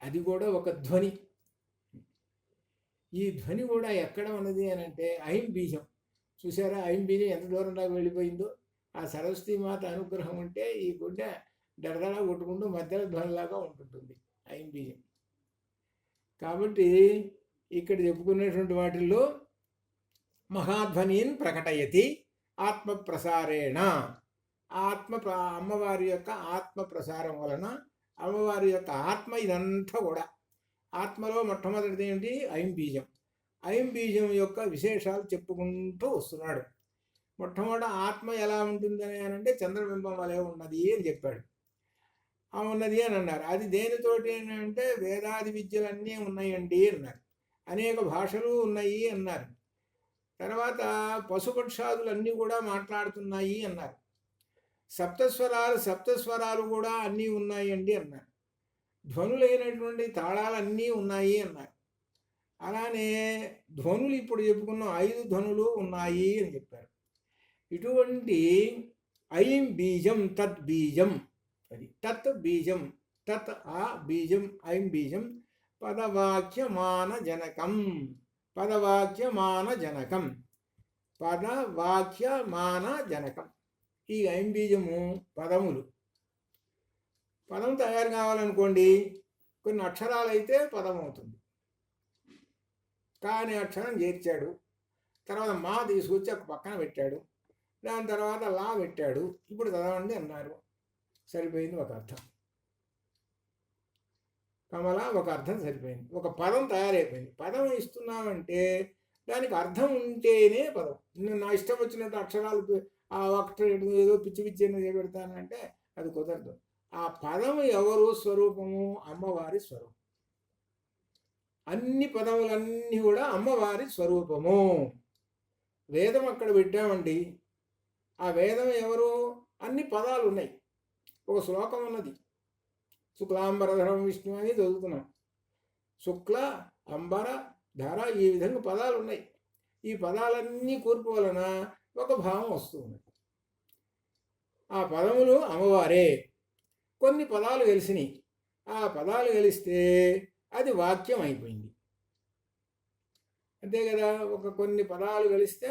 [SPEAKER 1] అది కూడా ఒక ధ్వని. ఈ ధ్వని కూడా ఎక్కడ ఉన్నది అని అంటే ఐం బీజం. చూసారా, ఐం బీజం ఎంత దూరం దాకా వెళ్ళిపోయిందో. ఆ సరస్వతీ మాత అనుగ్రహం ఉంటే ఈ గుండె దడదడా కొట్టుకుంటూ మధ్యలో ధ్వనిలాగా ఉంటుంటుంది ఐం బీజం. కాబట్టి ఇక్కడ చెప్పుకునేటువంటి వాటిల్లో మహాధ్వనిని ప్రకటయతి ఆత్మ ప్రసారేణ. అమ్మవారి యొక్క ఆత్మ ప్రసారం వలన అమ్మవారి యొక్క ఆత్మ ఇదంతా కూడా. ఆత్మలో మొట్టమొదటిది ఏంటి, ఐం బీజం. ఐం బీజం యొక్క విశేషాలు చెప్పుకుంటూ వస్తున్నాడు. మొట్టమొదట ఆత్మ ఎలా ఉంటుందని అంటే చంద్రబింబం వలె ఉన్నది అని చెప్పాడు. ఉన్నది అని అన్నారు. అది దేనితోటి అంటే వేదాది విద్యలన్నీ ఉన్నాయండి అన్నారు. అనేక భాషలు ఉన్నాయి అన్నారు. తర్వాత పశుపక్షాదులన్నీ కూడా మాట్లాడుతున్నాయి అన్నారు. సప్తస్వరాలు కూడా అన్నీ ఉన్నాయండి అన్నారు. ధ్వనులైనటువంటి తాళాలన్నీ ఉన్నాయి అన్నారు. అలానే ధ్వనులు ఇప్పుడు చెప్పుకున్న 5 ధ్వనులు ఉన్నాయి అని చెప్పారు. ఇటువంటి ఐం బీజం తత్ బీజం, అది తత్ బీజం, తత్ ఆ బీజం ఐం బీజం పదవాక్యమానజనకం. పదవాక్యమానజనకం. పదవాక్యమానజనకం. ఈ ఐం బీజము పదములు. పదం తయారు కావాలనుకోండి, కొన్ని అక్షరాలు అయితే పదం అవుతుంది. కానీ అక్షరం చేర్చాడు, తర్వాత మా తీసుకొచ్చి ఒక పక్కన పెట్టాడు, దాని తర్వాత లా పెట్టాడు, ఇప్పుడు చదవండి అన్నారు, సరిపోయింది ఒక అర్థం. కమల ఒక అర్థం సరిపోయింది, ఒక పదం తయారైపోయింది. పదం ఇస్తున్నామంటే దానికి అర్థం ఉంటేనే పదం. నేను నా ఇష్టం వచ్చినట్టు అక్షరాలు ఆ అక్షరం ఏదో పిచ్చి పిచ్చి చేపెడతానంటే అది కుదరదు. ఆ పదము ఎవరు స్వరూపము? అమ్మవారి స్వరూపం. అన్ని పదములన్నీ కూడా అమ్మవారి స్వరూపము. వేదం అక్కడ పెట్టామండి, ఆ వేదం ఎవరు? అన్ని పదాలు ఉన్నాయి. ఒక శ్లోకం ఉన్నది, శుక్లాంబరధరం విష్ణు అని చదువుతున్నాం. శుక్ల అంబర ధర, ఈ విధంగా పదాలు ఉన్నాయి. ఈ పదాలన్నీ కూర్పు వలన ఒక భావం వస్తుంది. ఆ పదములు అమ్మవారే. కొన్ని పదాలు కలిసినాయి, ఆ పదాలు కలిస్తే అది వాక్యం అయిపోయింది. అంతే కదా, కొన్ని పదాలు కలిస్తే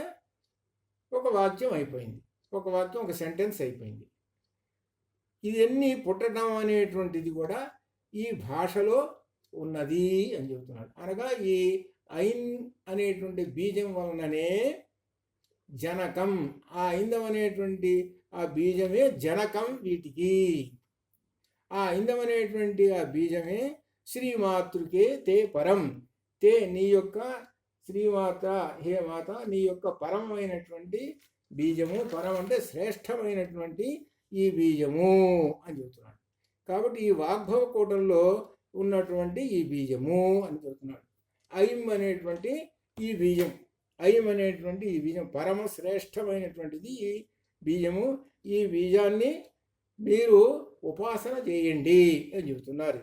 [SPEAKER 1] ఒక వాక్యం అయిపోయింది, ఒక వాక్యం ఒక సెంటెన్స్ అయిపోయింది. ఇవన్నీ పుట్టడం అనేటువంటిది కూడా ఈ భాషలో ఉన్నది అని చెబుతున్నాడు. అనగా ఈ ఐన్ అనేటువంటి బీజం వలననే జనకం, ఆ ఐందం అనేటువంటి ఆ బీజమే జనకం వీటికి. ఆ ఐందం అనేటువంటి ఆ బీజమే శ్రీమాతృకే తే పరం. తే నీ యొక్క శ్రీమాత, హే మాత, నీ యొక్క పరమైనటువంటి బీజము. పరం అంటే శ్రేష్టమైనటువంటి ఈ బీజము అని చెబుతున్నాడు. కాబట్టి ఈ వాగ్భవ కూటంలో ఉన్నటువంటి ఈ బీజము అని చెబుతున్నాడు. ఐం అనేటువంటి ఈ బీజం, ఐం అనేటువంటి ఈ బీజం పరమ శ్రేష్టమైనటువంటిది ఈ బీజము. ఈ బీజాన్ని మీరు ఉపాసన చేయండి అని చెబుతున్నారు.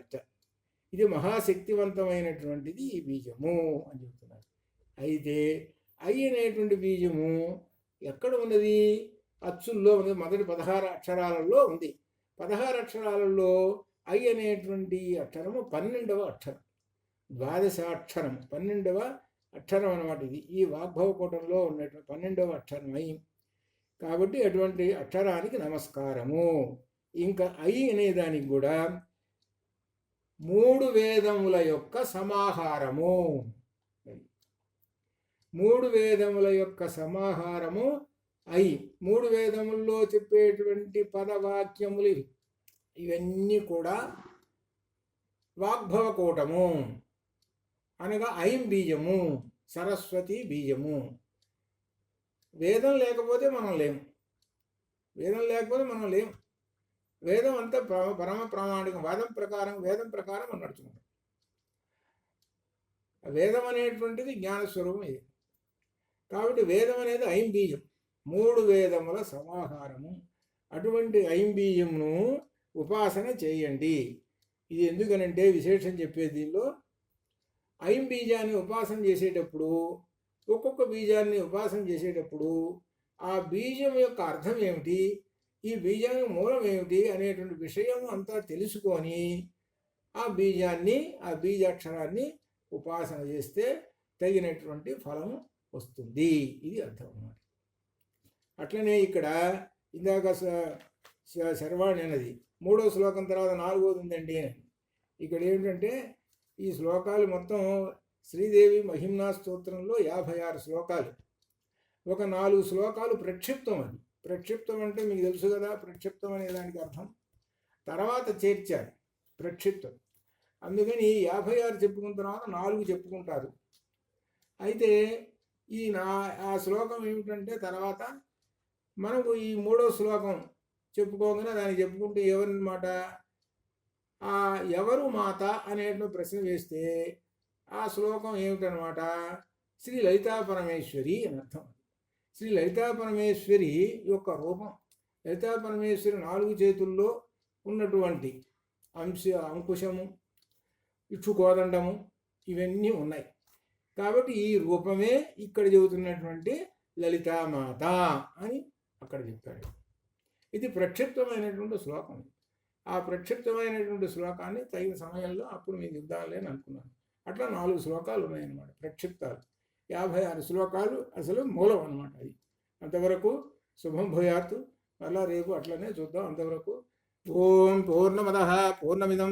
[SPEAKER 1] ఇది మహాశక్తివంతమైనటువంటిది ఈ బీజము అని చెబుతున్నారు. అయితే ఐ అనేటువంటి బీజము ఎక్కడ ఉన్నది? అచ్చుల్లో ఉంది, మొదటి 16 అక్షరాలలో ఉంది. 16 అక్షరాలలో ఐ అనేటువంటి అక్షరము 12వ అక్షరం, ద్వాదశాక్షరం, 12వ అక్షరం అన్నమాట. ఇది ఈ వాగ్భవ కూటంలో ఉన్నటువంటి 12వ అక్షరం ఐ. కాబట్టి అటువంటి అక్షరానికి నమస్కారము. ఇంకా ఐ అనే దానికి కూడా 3 వేదముల యొక్క సమాహారము. 3 వేదముల యొక్క సమాహారము ఐ. 3 వేదముల్లో చెప్పేటువంటి పదవాక్యములు ఇవన్నీ కూడా వాగ్భవ కూటము, అనగా ఐం బీజము, సరస్వతి బీజము. వేదం లేకపోతే మనం లేము, వేదం లేకపోతే మనం లేము. వేదం అంతా పరమ ప్రామాణికం. వేదం ప్రకారం మనం నడుచుకుంటాం. వేదం అనేటువంటిది జ్ఞానస్వరూపం ఇది. కాబట్టి వేదం అనేది ఐం బీజం, 3 వేదముల సమాహారము. అటువంటి ఐం బీజమును ఉపాసన చేయండి. ఇది ఎందుకనంటే విశేషం చెప్పేది దీనిలో, ఐం బీజాన్ని ఉపాసన చేసేటప్పుడు, ఒక్కొక్క బీజాన్ని ఉపాసన చేసేటప్పుడు ఆ బీజం యొక్క అర్థం ఏమిటి, ఈ బీజానికి మూలం ఏమిటి అనేటువంటి విషయం అంతా తెలుసుకొని ఆ బీజాన్ని, ఆ బీజాక్షరాన్ని ఉపాసన చేస్తే తగినటువంటి ఫలం వస్తుంది. ఇది అర్థం అన్నమాట. అట్లనే ఇక్కడ ఇందాక శర్వాణి అన్నది 3వ శ్లోకం తర్వాత 4వది ఉందండి. ఇక్కడ ఏమిటంటే ఈ శ్లోకాలు మొత్తం శ్రీదేవి మహిమ్నా స్తోత్రంలో 56 శ్లోకాలు. ఒక 4 శ్లోకాలు ప్రక్షిప్తం. అది ప్రక్షిప్తం అంటే మీకు తెలుసు కదా, ప్రక్షిప్తం అనే దానికి అర్థం తర్వాత చేర్చారు ప్రక్షిప్తం. అందుకని 56 చెప్పుకున్న తర్వాత 4 చెప్పుకుంటారు. అయితే ఆ శ్లోకం ఏమిటంటే తర్వాత మనకు ఈ 3వ శ్లోకం చెప్పుకోగానే దానికి చెప్పుకుంటే ఎవరన్నమాట, ఆ ఎవరు మాత అనేటువంటి ప్రశ్న వేస్తే ఆ శ్లోకం ఏమిటనమాట, శ్రీ లలితా పరమేశ్వరి అని అర్థం. శ్రీ లలితా పరమేశ్వరి యొక్క రూపం. లలితా పరమేశ్వరి 4 చేతుల్లో ఉన్నటువంటి అంకుశము, ఇక్షుకోదండము ఇవన్నీ ఉన్నాయి. కాబట్టి ఈ రూపమే ఇక్కడ చెబుతున్నటువంటి లలితామాత అని అక్కడ చెప్పాడు. ఇది ప్రక్షిప్తమైనటువంటి శ్లోకం. ఆ ప్రక్షిప్తమైనటువంటి శ్లోకాన్ని తగిన సమయంలో అప్పుడు మీకు ఇద్దాంలే అని అనుకున్నాను. అట్లా 4 శ్లోకాలు ఉన్నాయన్నమాట ప్రక్షిప్తాలు. 56 శ్లోకాలు అసలు మూలం అన్నమాట. అది అంతవరకు శుభం భూయాత్తు. మళ్ళా రేపు అట్లనే చూద్దాం. అంతవరకు ఓం పూర్ణమదః పూర్ణమిదం